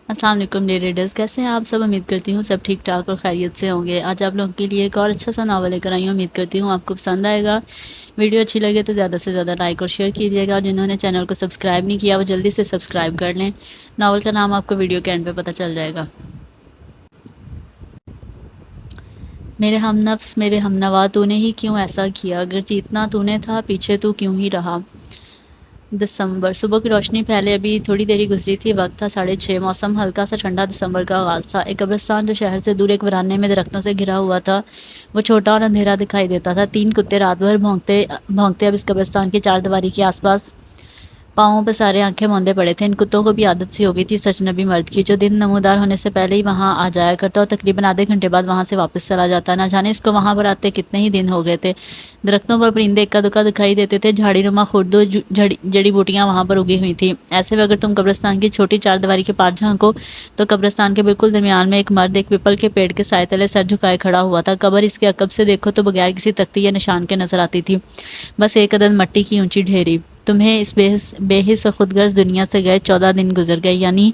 السلام علیکم day readers, کیسے ہیں آپ سب؟ امید کرتی ہوں سب ٹھیک ٹھاک اور خیریت سے ہوں گے۔ آج آپ لوگوں کے لیے ایک اور اچھا سا ناول لے کر آئی ہوں، امید کرتی ہوں آپ کو پسند آئے گا۔ ویڈیو اچھی لگے تو زیادہ سے زیادہ لائک اور شیئر کیجیے گا، اور جنہوں نے چینل کو سبسکرائب نہیں کیا وہ جلدی سے سبسکرائب کر لیں۔ ناول کا نام آپ کو ویڈیو کے اینڈ پہ پتہ چل جائے گا۔ میرے ہم نفس، میرے ہم نوا، تو نے ہی کیوں ایسا کیا؟ اگر جیتنا تو نے تھا، پیچھے تو کیوں ہی رہا؟ دسمبر۔ صبح کی روشنی پھیلے ابھی تھوڑی دیری گزری تھی، وقت تھا 6:30۔ موسم ہلکا سا ٹھنڈا دسمبر کا آغاز تھا۔ ایک قبرستان جو شہر سے دور ایک ورانے میں درختوں سے گھرا ہوا تھا، وہ چھوٹا اور اندھیرا دکھائی دیتا تھا۔ 3 کتے رات بھر بھونکتے اب اس قبرستان کی چار دیواری کے آس پاس پاؤں پہ سارے آنکھیں موندے پڑے تھے۔ ان کتوں کو بھی عادت سی ہو گئی تھی سچ نبی مرد کی، جو دن نمودار ہونے سے پہلے ہی وہاں آ جایا کرتا اور تقریباً آدھے گھنٹے بعد وہاں سے واپس چلا جاتا۔ نہ جانے اس کو وہاں پر آتے کتنے ہی دن ہو گئے تھے۔ درختوں پر پرندے اکا دکا دکھائی دیتے تھے، جھاڑی نما خرد و جڑی بوٹیاں وہاں پر اگی ہوئی تھیں۔ ایسے میں اگر تم قبرستان کی چھوٹی چار دیواری کے پار جھانکو تو قبرستان کے بالکل درمیان میں ایک مرد ایک پیپل کے پیڑ کے سائے تلے سر جھکائے کھڑا ہوا تھا۔ قبر اس کے عقب سے دیکھو تو بغیر کسی تختی یا نشان کے نظر آتی تھی، بس ایک عدد مٹی کی اونچی ڈھیری۔ تمہیں اس بے حس و خودغرض دنیا سے گئے 14 دن گزر گئے، یعنی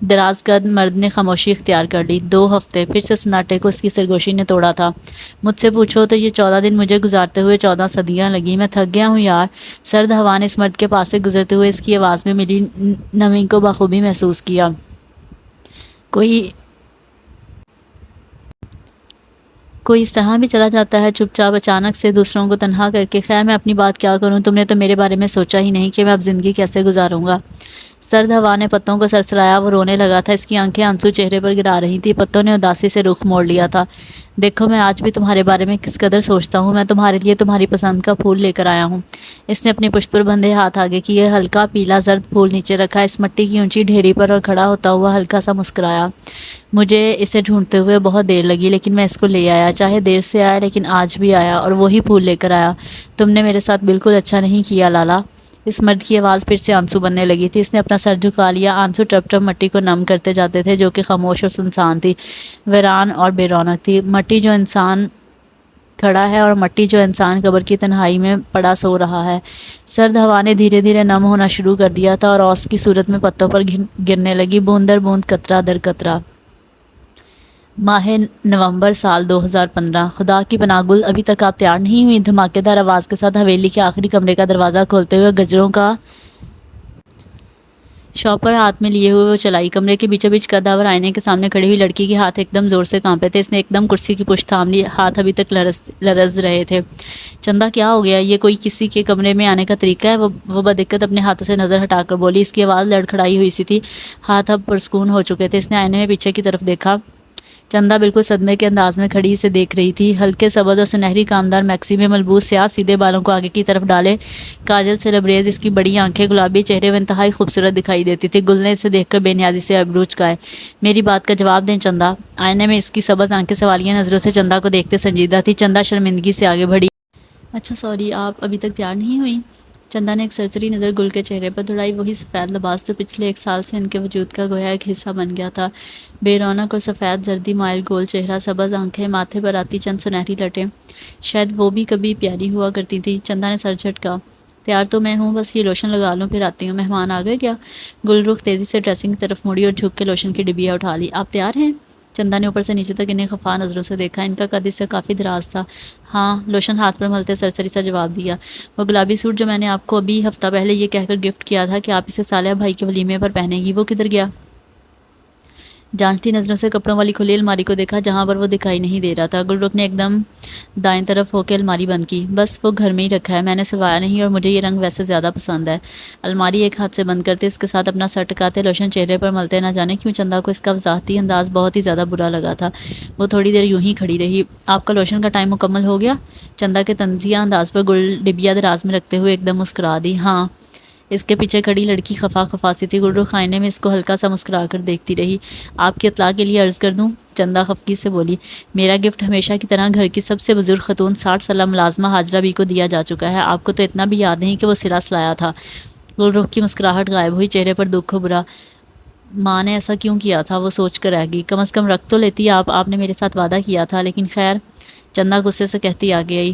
دراز قد مرد نے خاموشی اختیار کر لی۔ 2 ہفتے، پھر سے سناٹے کو اس کی سرگوشی نے توڑا تھا۔ مجھ سے پوچھو تو یہ 14 دن مجھے گزارتے ہوئے 14 صدیاں لگی۔ میں تھک گیا ہوں یار۔ سرد ہوا نے اس مرد کے پاس سے گزرتے ہوئے اس کی آواز میں ملی نمی کو بخوبی محسوس کیا۔ کوئی اس طرح بھی چلا جاتا ہے چپ چاپ، اچانک سے، دوسروں کو تنہا کر کے؟ خیر میں اپنی بات کیا کروں، تم نے تو میرے بارے میں سوچا ہی نہیں کہ میں اب زندگی کیسے گزاروں گا۔ سرد ہوا نے پتوں کو سرسرایا، وہ رونے لگا تھا، اس کی آنکھیں آنسو چہرے پر گرا رہی تھی۔ پتوں نے اداسی سے رخ موڑ لیا تھا۔ دیکھو میں آج بھی تمہارے بارے میں کس قدر سوچتا ہوں، میں تمہارے لیے تمہاری پسند کا پھول لے کر آیا ہوں۔ اس نے اپنی پشت پر بندھے ہاتھ آگے کیے، ہلکا پیلا زرد پھول نیچے رکھا اس مٹی کی اونچی ڈھیری پر، اور کھڑا ہوتا ہوا ہلکا سا مسکرایا۔ مجھے اسے ڈھونڈتے ہوئے بہت دیر لگی، لیکن میں اس کو لے آیا، چاہے دیر سے آیا لیکن آج بھی آیا، اور وہی پھول لے کر آیا۔ تم نے میرے ساتھ بالکل اچھا نہیں کیا لالا۔ اس مرد کی آواز پھر سے آنسو بننے لگی تھی۔ اس نے اپنا سر جھکا لیا، آنسو ٹپ ٹپ مٹی کو نم کرتے جاتے تھے جو کہ خاموش اور سنسان تھی، ویران اور بے رونق تھی۔ مٹی جو انسان کھڑا ہے اور مٹی جو انسان قبر کی تنہائی میں پڑا سو رہا ہے۔ سرد ہوا نے دھیرے دھیرے نم ہونا شروع کر دیا تھا، اور اوس کی صورت میں پتوں پر گرنے لگی، بوند در بوند، قطرہ در قطرہ۔ ماہ نومبر سال 2015۔ خدا کی پناہ گل، ابھی تک آپ تیار نہیں ہوئی؟ دھماکے دار آواز کے ساتھ حویلی کے آخری کمرے کا دروازہ کھولتے ہوئے گجروں کا شاپر ہاتھ میں لیے ہوئے وہ چلائی۔ کمرے کے بیچوں بیچ قداور آئینے کے سامنے کھڑی ہوئی لڑکی کے ہاتھ ایک دم زور سے کانپے تھے۔ اس نے ایک دم کرسی کی پشت تھام لی، ہاتھ ابھی تک لرز رہے تھے۔ چندا کیا ہو گیا؟ یہ کوئی کسی کے کمرے میں آنے کا طریقہ ہے؟ وہ بدقت اپنے ہاتھوں سے نظر ہٹا کر بولی۔ اس کی آواز لڑکھڑائی ہوئی سی تھی، ہاتھ اب پرسکون ہو چکے تھے۔ اس نے آئینے میں پیچھے کی طرف دیکھا۔ چندا بالکل صدمے کے انداز میں کھڑی اسے دیکھ رہی تھی۔ ہلکے سبز اور سنہری کامدار میکسی میں ملبوس سیاہ سیدھے بالوں کو آگے کی طرف ڈالے، کاجل سے لبریز اس کی بڑی آنکھیں گلابی چہرے و انتہائی خوبصورت دکھائی دیتی تھی۔ گل نے اسے دیکھ کر بے نیازی سے ابرو چکائے۔ میری بات کا جواب دیں چندا۔ آئینے میں اس کی سبز آنکھیں سوالیہ نظروں سے چندا کو دیکھتے سنجیدہ تھی۔ چندا شرمندگی سے آگے بڑھی۔ اچھا سوری، آپ ابھی تک تیار نہیں ہوئی؟ چندا نے ایک سرسری نظر گل کے چہرے پر دوڑائی، وہی سفید لباس جو پچھلے 1 سال سے ان کے وجود کا گویا ایک حصہ بن گیا تھا، بے رونق اور سفید زردی مائل گول چہرہ، سبز آنکھیں، ماتھے پر آتی چند سنہری لٹیں، شاید وہ بھی کبھی پیاری ہوا کرتی تھی۔ چندا نے سر جھٹکا۔ تیار تو میں ہوں، بس یہ لوشن لگا لوں پھر آتی ہوں۔ مہمان آ گئے کیا؟ گل رخ تیزی سے ڈریسنگ کی طرف مڑی اور جھک کے لوشن کی ڈبیا اٹھا لی۔ آپ تیار ہیں؟ چندا نے اوپر سے نیچے تک انہیں خفا نظروں سے دیکھا۔ ان کا قد اس سے کافی دراز تھا۔ ہاں، لوشن ہاتھ پر ملتے سرسری سا جواب دیا۔ وہ گلابی سوٹ جو میں نے آپ کو ابھی ہفتہ پہلے یہ کہہ کر گفٹ کیا تھا کہ آپ اسے صالح بھائی کے ولیمے پر پہنے گی، وہ کدھر گیا؟ جانچتی نظروں سے کپڑوں والی کھلی الماری کو دیکھا جہاں پر وہ دکھائی نہیں دے رہا تھا۔ گل رخ نے ایک دم دائیں طرف ہو کے الماری بند کی۔ بس وہ گھر میں ہی رکھا ہے، میں نے سلوایا نہیں، اور مجھے یہ رنگ ویسے زیادہ پسند ہے۔ الماری ایک ہاتھ سے بند کرتے اس کے ساتھ اپنا سر ٹکاتے لوشن چہرے پر ملتے، نہ جانے کیوں چندا کو اس کا وضاحتی انداز بہت ہی زیادہ برا لگا تھا۔ وہ تھوڑی دیر یوں ہی کھڑی رہی۔ آپ کا لوشن کا ٹائم مکمل ہو گیا؟ چندا کے طنزیہ انداز پر گل ڈبیا دراز میں رکھتے ہوئے ایک دم مسکرا دی۔ ہاں۔ اس کے پیچھے کھڑی لڑکی خفا خفا سی تھی۔ گل رخ آئینے میں اس کو ہلکا سا مسکرا کر دیکھتی رہی۔ آپ کی اطلاع کے لیے عرض کر دوں، چندا خفگی سے بولی، میرا گفٹ ہمیشہ کی طرح گھر کی سب سے بزرگ خاتون 60 سالہ ملازمہ حاجرہ بی کو دیا جا چکا ہے۔ آپ کو تو اتنا بھی یاد نہیں کہ وہ سلا سلایا تھا۔ گل رخ کی مسکراہٹ غائب ہوئی، چہرے پر دکھ بھرا۔ ماں نے ایسا کیوں کیا تھا؟ وہ سوچ کر رہ گئی۔ کم از کم رکھ تو لیتی آپ نے میرے ساتھ وعدہ کیا تھا، لیکن خیر۔ چندا غصے سے کہتی آگے آئی،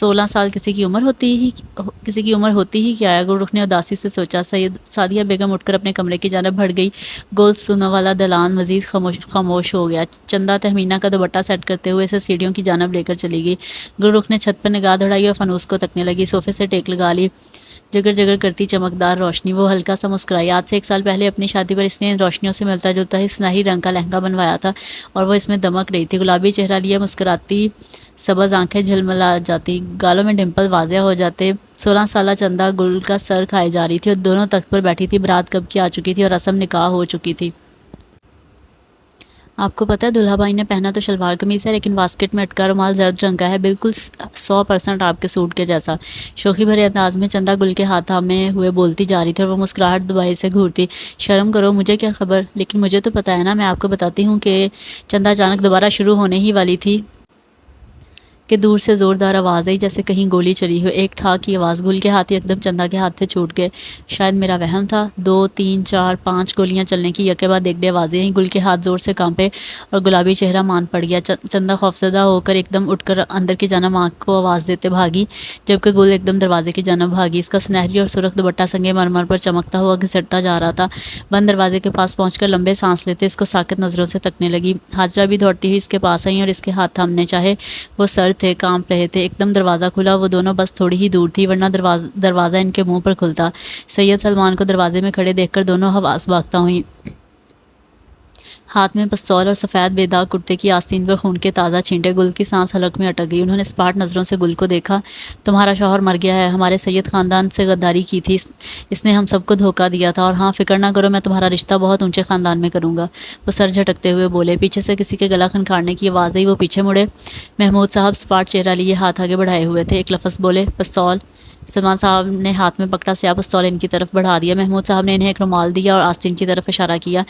16 سال کسی کی عمر ہوتی ہی کیا ہے؟ گل رخ نے اداسی سے سوچا۔ سعدیہ بیگم اٹھ کر اپنے کمرے کی جانب بڑھ گئی۔ گول سونوں والا دلان مزید خاموش ہو گیا۔ چندہ تہمینہ کا دوپٹہ سیٹ کرتے ہوئے اسے سیڑھیوں کی جانب لے کر چلی گئی۔ گل رخ نے چھت پر نگاہ دوڑائی اور فانوس کو تکنے لگی۔ صوفے سے ٹیک لگا لی، جگر جگر کرتی چمکدار روشنی۔ وہ ہلکا سا مسکرائی۔ آج سے 1 سال پہلے اپنی شادی پر اس نے ان روشنیوں سے ملتا جلتا ہی سنہری رنگ کا لہنگا بنوایا تھا اور وہ اس میں دمک رہی تھی۔ گلابی چہرہ لیے مسکراتی، سبز آنکھیں جھلملا جاتی، گالوں میں ڈمپل واضح ہو جاتے۔ 16 سالہ چندہ گل کا سر کھائے جا رہی تھی اور دونوں تخت پر بیٹھی تھی۔ برات کب کی آ چکی تھی اور رسم نکاح ہو چکی تھی۔ آپ کو پتہ ہے دلہا بھائی نے پہنا تو شلوار قمیض ہے، لیکن واسکٹ میں اٹکا رومال زرد رنگ کا ہے، بالکل 100% آپ کے سوٹ کے جیسا۔ شوخی بھرے انداز میں چندہ گل کے ہاتھ تھامے ہوئے بولتی جا رہی تھی اور وہ مسکراہٹ دبائی سے گھورتی۔ شرم کرو، مجھے کیا خبر؟ لیکن مجھے تو پتہ ہے نا، میں آپ کو بتاتی ہوں کہ چندہ اچانک دوبارہ شروع ہونے ہی والی تھی کہ دور سے زوردار آواز آئی، جیسے کہیں گولی چلی ہو۔ ایک ٹھاک کی آواز۔ گل کے ہاتھ یکدم چندہ کے ہاتھ سے چھوٹ گئے۔ شاید میرا وہم تھا۔ 2 3 4 5 گولیاں چلنے کی یکے بعد ایک ڈے آوازیں آئیں۔ گل کے ہاتھ زور سے کانپے اور گلابی چہرہ مان پڑ گیا۔ چندہ خوفزدہ ہو کر ایک دم اٹھ کر اندر کی جانب آنکھ کو آواز دیتے بھاگی، جبکہ گل ایک دم دروازے کی جانب بھاگی۔ اس کا سنہری اور سرخ دوپٹہ سنگے مرمر پر چمکتا ہوا گھسٹتا جا رہا تھا۔ بند دروازے کے پاس پہنچ کر لمبے سانس لیتے اس کو ساکت نظروں سے تکنے لگی۔ حاجرہ بھی دوڑتی ہوئی اس کے پاس آئی اور اس کے ہاتھ تھامنے چاہے۔ وہ سر تھے، کانپ رہے تھے۔ ایک دم دروازہ کھلا۔ وہ دونوں بس تھوڑی ہی دور تھی، ورنہ دروازہ ان کے منہ پر کھلتا۔ سید سلمان کو دروازے میں کھڑے دیکھ کر دونوں حواس باختہ ہوئیں۔ ہاتھ میں پستول اور سفید بے داغ کرتے کی آستین پر خون کے تازہ چھینٹے۔ گل کی سانس حلق میں اٹک گئی۔ انہوں نے سپاٹ نظروں سے گل کو دیکھا۔ تمہارا شوہر مر گیا ہے، ہمارے سید خاندان سے غداری کی تھی اس نے، ہم سب کو دھوکہ دیا تھا، اور ہاں فکر نہ کرو، میں تمہارا رشتہ بہت اونچے خاندان میں کروں گا۔ وہ سر جھٹکتے ہوئے بولے۔ پیچھے سے کسی کے گلا کھنکھاڑنے کی آواز آئی۔ وہ پیچھے مڑے۔ محمود صاحب سپاٹ چہرہ لیے ہاتھ آگے بڑھائے ہوئے تھے۔ ایک لفظ بولے، پستول۔ سلمان صاحب نے ہاتھ میں پکڑا سیاہ پستول ان کی طرف بڑھا دیا۔ محمود صاحب نے انہیں ایک رومال دیا اور آستین کی طرف اشارہ کیا۔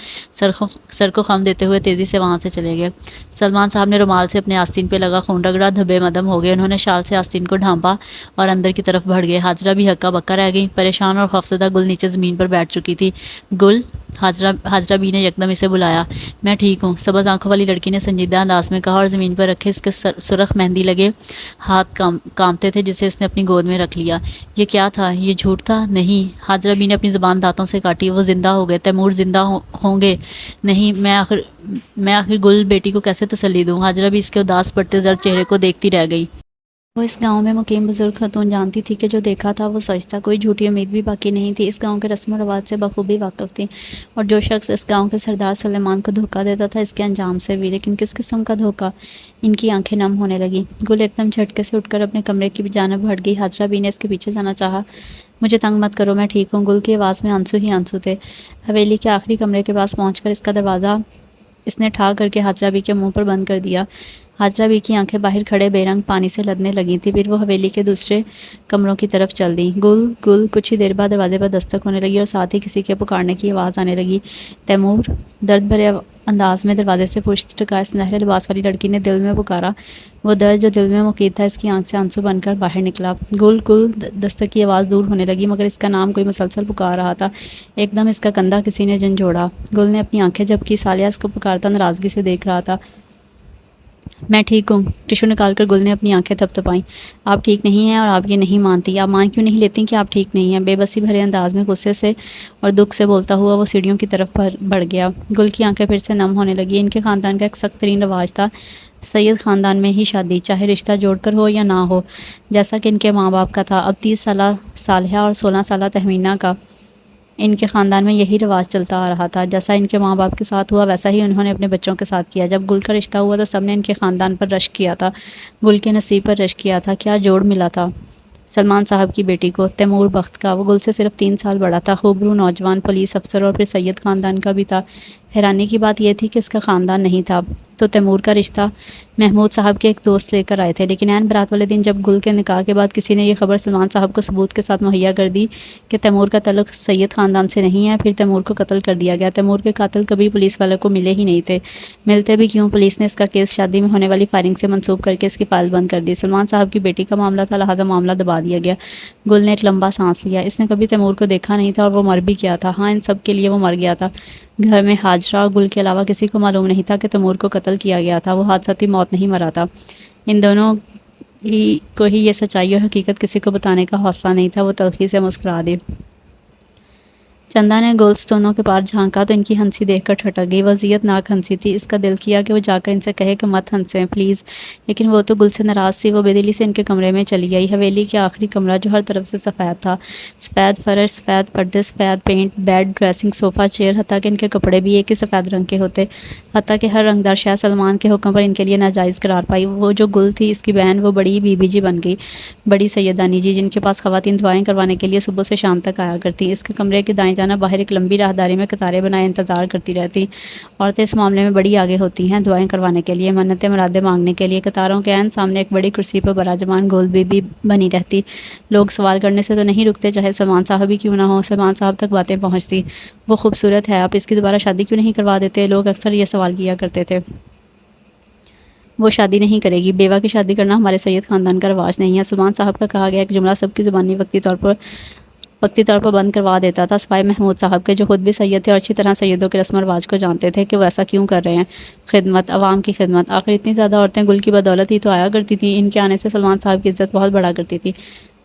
سر کو خم دیتے ہوئے تیزی سے وہاں سے چلے گئے۔ سلمان صاحب نے رومال سے اپنے آستین پہ لگا خون رگڑا، دھبے مدم ہو گئے۔ انہوں نے شال سے آستین کو ڈھانپا اور اندر کی طرف بڑھ گئے۔ حاجرہ بھی ہکا بکا رہ گئی۔ پریشان اور خوفزدہ گل نیچے زمین پر بیٹھ چکی تھی۔ گل، حاجرہ بی نے یکدم اسے بلایا۔ میں ٹھیک ہوں، سبز آنکھوں والی لڑکی نے سنجیدہ انداز میں کہا، اور زمین پر رکھے اس کے سرخ مہندی لگے ہاتھ کانپتے تھے جسے اس نے اپنی گود میں رکھ لیا۔ یہ کیا تھا؟ یہ جھوٹ تھا؟ نہیں۔ حاجرہ بی نے اپنی زبان دانتوں سے کاٹی۔ وہ زندہ ہو گئے، تیمور زندہ ہوں گے؟ نہیں، میں آخر گل بیٹی کو کیسے تسلی دوں؟ حاجرہ بھی اس کے اداس پڑتے زرد چہرے کو دیکھتی رہ گئی۔ وہ اس گاؤں میں مقیم بزرگ خاتون جانتی تھی کہ جو دیکھا تھا وہ سچ تھا، کوئی جھوٹی امید بھی باقی نہیں تھی۔ اس گاؤں کے رسم و رواج سے بخوبی واقف تھی، اور جو شخص اس گاؤں کے سردار سلیمان کو دھوکہ دیتا تھا اس کے انجام سے بھی۔ لیکن کس قسم کا دھوکہ؟ ان کی آنکھیں نم ہونے لگیں۔ گل ایک دم جھٹکے سے اٹھ کر اپنے کمرے کی جانب بڑھ گئی۔ حاجرہ بی نے اس کے پیچھے جانا چاہا۔ مجھے تنگ مت کرو، میں ٹھیک ہوں۔ گل کی آواز میں آنسو ہی آنسو تھے۔ حویلی کے آخری کمرے کے پاس پہنچ کر اس کا دروازہ اس نے ٹھا کر کے حاجرہ بی کے منہ پر بند کر دیا۔ حاجرہ بی کی آنکھیں باہر کھڑے بے رنگ پانی سے لدنے لگی تھی۔ پھر وہ حویلی کے دوسرے کمروں کی طرف چل دی۔ گل۔ کچھ ہی دیر بعد دروازے پر دستک ہونے لگی اور ساتھ ہی کسی کے پکارنے کی آواز آنے لگی۔ تیمور، درد بھرے انداز میں دروازے سے پشت ٹکائے سنہرے لباس والی لڑکی نے دل میں پکارا۔ وہ درد جو دل میں مقید تھا اس کی آنکھ سے آنسو بن کر باہر نکلا۔ گل۔ دستک کی آواز دور ہونے لگی، مگر اس کا نام کوئی مسلسل پکار رہا تھا۔ ایک دم اس کا کندھا کسی نے جھنجھوڑا۔ گل نے اپنی آنکھیں جھپکی۔ سالیہ اس کو پکارتا ناراضگی سے دیکھ رہا تھا۔ میں ٹھیک ہوں۔ ٹشو نکال کر گل نے اپنی آنکھیں تھپتھپائیں۔ آپ ٹھیک نہیں ہیں اور آپ یہ نہیں مانتی۔ آپ مان کیوں نہیں لیتی کہ آپ ٹھیک نہیں ہیں؟ بے بسی بھرے انداز میں غصے سے اور دکھ سے بولتا ہوا وہ سیڑھیوں کی طرف بڑھ گیا۔ گل کی آنکھیں پھر سے نم ہونے لگی۔ ان کے خاندان کا ایک سخت ترین رواج تھا، سید خاندان میں ہی شادی، چاہے رشتہ جوڑ کر ہو یا نہ ہو، جیسا کہ ان کے ماں باپ کا تھا۔ اب 30 سالہ صالحہ اور 16 سالہ تہمینہ کا ان کے خاندان میں یہی رواج چلتا آ رہا تھا۔ جیسا ان کے ماں باپ کے ساتھ ہوا ویسا ہی انہوں نے اپنے بچوں کے ساتھ کیا۔ جب گل کا رشتہ ہوا تو سب نے ان کے خاندان پر رشک کیا تھا، گل کے نصیب پر رشک کیا تھا۔ کیا جوڑ ملا تھا سلمان صاحب کی بیٹی کو، تیمور بخت کا۔ وہ گل سے صرف 3 سال بڑا تھا، خوبرو نوجوان، پولیس افسر اور پھر سید خاندان کا بھی تھا۔ حیرانی کی بات یہ تھی کہ اس کا خاندان نہیں تھا تو تیمور کا رشتہ محمود صاحب کے ایک دوست لے کر آئے تھے۔ لیکن عین برات والے دن جب گل کے نکاح کے بعد کسی نے یہ خبر سلمان صاحب کو ثبوت کے ساتھ مہیا کر دی کہ تیمور کا تعلق سید خاندان سے نہیں ہے، پھر تیمور کو قتل کر دیا گیا۔ تیمور کے قاتل کبھی پولیس والوں کو ملے ہی نہیں تھے، ملتے بھی کیوں؟ پولیس نے اس کا کیس شادی میں ہونے والی فائرنگ سے منسوب کر کے اس کی فائل بند کر دی۔ سلمان صاحب کی بیٹی کا معاملہ تھا، لہٰذا معاملہ دبا دیا گیا۔ گل نے ایک لمبا سانس لیا۔ اس نے کبھی تیمور کو دیکھا نہیں تھا اور وہ مر بھی کیا تھا۔ ہاں، ان سب کے لیے وہ مر گیا تھا۔ گھر میں حاجرہ اور گل کے علاوہ کسی کو معلوم نہیں تھا کہ تیمور کو قتل کیا گیا تھا۔ وہ حادثاتی موت نہیں مرا تھا۔ ان دونوں کو ہی یہ سچائی اور حقیقت کسی کو بتانے کا حوصلہ نہیں تھا۔ وہ تلخی سے مسکرا دی۔ چندا نے گلستونوں کے پار جھانکا تو ان کی ہنسی دیکھ کر ٹھٹک گئی۔ وہ اذیت ناک ہنسی تھی۔ اس کا دل کیا کہ وہ جا کر ان سے کہے کہ مت ہنسیں پلیز، لیکن وہ تو گل سے ناراض تھی۔ وہ بے دلی سے ان کے کمرے میں چلی آئی۔ حویلی کے آخری کمرہ جو ہر طرف سے سفید تھا، سفید فرش، سفید پردے، سفید پینٹ، بیڈ، ڈریسنگ، صوفہ، چیئر، حتیٰ کہ ان کے کپڑے بھی ایک ہی سفید رنگ کے ہوتے، حتیٰ کہ ہر رنگدار شے سلمان کے حکم پر ان کے لیے ناجائز قرار پائی۔ وہ جو گل تھی، اس کی بہن، وہ بڑی بی بی جی بن گئی، بڑی سیدانی جی، جن کے پاس خواتین دعائیں کروانے کے لیے صبح سے شام تک آیا کرتی۔ اس کے کمرے کے دائیں جانب باہر ایک لمبی راہداری میں قطاریں بنائے انتظار کرتی رہتی۔ عورتیں اس معاملے میں بڑی آگے ہوتی ہیں، دعائیں کروانے کے لیے، منتیں مرادیں مانگنے کے لیے۔ قطاروں کے عین سامنے ایک بڑی کرسی پر براجمان گول بی بی بنی رہتی۔ لوگ سوال کرنے سے تو نہیں رکتے، چاہے سلمان صاحب ہی کیوں نہ ہو۔ سلمان صاحب تک باتیں پہنچتی، وہ خوبصورت ہے، آپ اس کی دوبارہ شادی کیوں نہیں کروا دیتے؟ لوگ اکثر یہ سوال کیا کرتے تھے۔ وہ شادی نہیں کرے گی، بیوہ کی شادی کرنا ہمارے سید خاندان کا رواج نہیں ہے۔ سلمان صاحب کا کہا گیا ایک جملہ سب کی زبانی وقتی طور پر بند کروا دیتا تھا، سوائے محمود صاحب کے، جو خود بھی سید تھے اور اچھی طرح سیدوں کے رسم و رواج کو جانتے تھے کہ وہ ایسا کیوں کر رہے ہیں۔ خدمت، عوام کی خدمت، آخر اتنی زیادہ عورتیں گل کی بدولت ہی تو آیا کرتی تھیں۔ ان کے آنے سے سلمان صاحب کی عزت بہت بڑھا کرتی تھی۔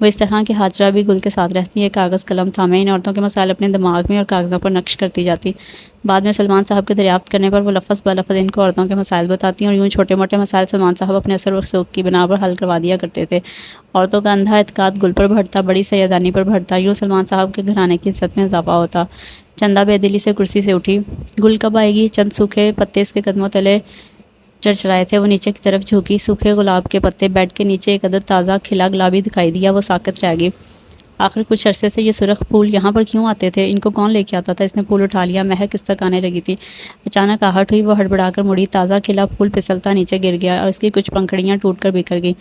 وہ اس طرح کہ حاجرہ بھی گل کے ساتھ رہتی ہیں، کاغذ قلم تھامے ان عورتوں کے مسائل اپنے دماغ میں اور کاغذوں پر نقش کرتی جاتی۔ بعد میں سلمان صاحب کے دریافت کرنے پر وہ لفظ بلفظ ان کو عورتوں کے مسائل بتاتی، اور یوں چھوٹے موٹے مسائل سلمان صاحب اپنے اثر و رسوخ کی بنا پر حل کروا دیا کرتے تھے۔ عورتوں کا اندھا اعتقاد گل پر بڑھتا، بڑی سیدانی پر بڑھتا، یوں سلمان صاحب کے گھرانے کی عزت میں اضافہ ہوتا۔ چندہ بے دلی سے کرسی سے اٹھی۔ گل کب آئے گی؟ چند سوکھے پتے اس کے قدموں تلے چرچرائے تھے۔ وہ نیچے کی طرف جھکی، سوکھے گلاب کے پتے بیڈ کے نیچے ایک عدد تازہ کھلا گلابی دکھائی دیا۔ وہ ساکت رہ گئی۔ آخر کچھ عرصے سے یہ سرخ پھول یہاں پر کیوں آتے تھے؟ ان کو کون لے کے آتا تھا؟ اس نے پھول اٹھا لیا، مہک اس تک آنے لگی تھی۔ اچانک آہٹ ہوئی، وہ ہڑبڑا کر مڑی، تازہ کھلا پھول پھسلتا نیچے گر گیا اور اس کی کچھ پنکھڑیاں ٹوٹ کر بکھر گئیں۔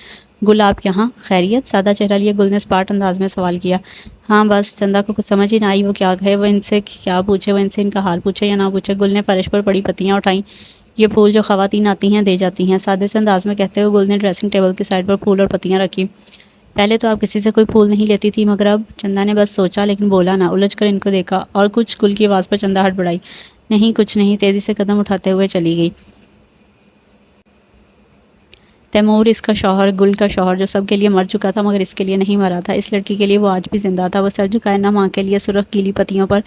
گل آپ یہاں؟ خیریت؟ سادہ چہرہ لیے گل نے اسپاٹ انداز میں سوال کیا۔ ہاں بس۔ چندہ کو کچھ سمجھ ہی نہ آئی وہ کیا کہے، وہ ان سے کیا پوچھے، وہ ان سے ان کا حال پوچھے یا نہ پوچھے۔ گل نے فرش پر پڑی پتیاں اٹھائیں۔ یہ پھول جو خواتین آتی ہیں دے جاتی ہیں، سادے سے انداز میں کہتے ہوئے گل نے ڈریسنگ ٹیبل کی سائڈ پر پھول اور پتیاں رکھی۔ پہلے تو آپ کسی سے کوئی پھول نہیں لیتی تھی، مگر اب؟ چندہ نے بس سوچا لیکن بولا نہ، الجھ کر ان کو دیکھا۔ اور کچھ؟ گل کی آواز پر چندہ ہڑبڑائی۔ نہیں کچھ نہیں، تیزی سے قدم اٹھاتے ہوئے چلی گئی۔ تیمور اس کا شوہر، گل کا شوہر، جو سب کے لیے مر چکا تھا مگر اس کے لیے نہیں مرا تھا، اس لڑکی کے لیے وہ آج بھی زندہ تھا۔ وہ سر جھکائے نہ ماں کے لیے سرخ گیلی پتیوں پر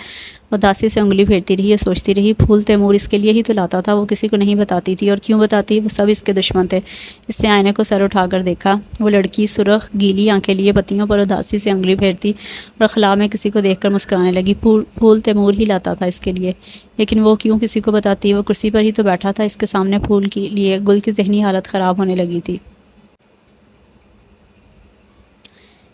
اداسی سے انگلی پھیرتی رہی، یہ سوچتی رہی پھول تیمور اس کے لیے ہی تو لاتا تھا، وہ کسی کو نہیں بتاتی تھی، اور کیوں بتاتی؟ وہ سب اس کے دشمن تھے۔ اس نے آئینے کو سر اٹھا کر دیکھا، وہ لڑکی سرخ گیلی آنکھیں لیے پتیوں پر اداسی سے انگلی پھیرتی اور خلا میں کسی کو دیکھ کر مسکرانے لگی۔ پھول تیمور ہی لاتا تھا اس کے لیے، لیکن وہ کیوں کسی کو بتاتی؟ وہ کرسی پر ہی تو بیٹھا تھا، اس کے سامنے پھول کے لیے۔ گل کی ذہنی حالت خراب ہونے لگی تھی۔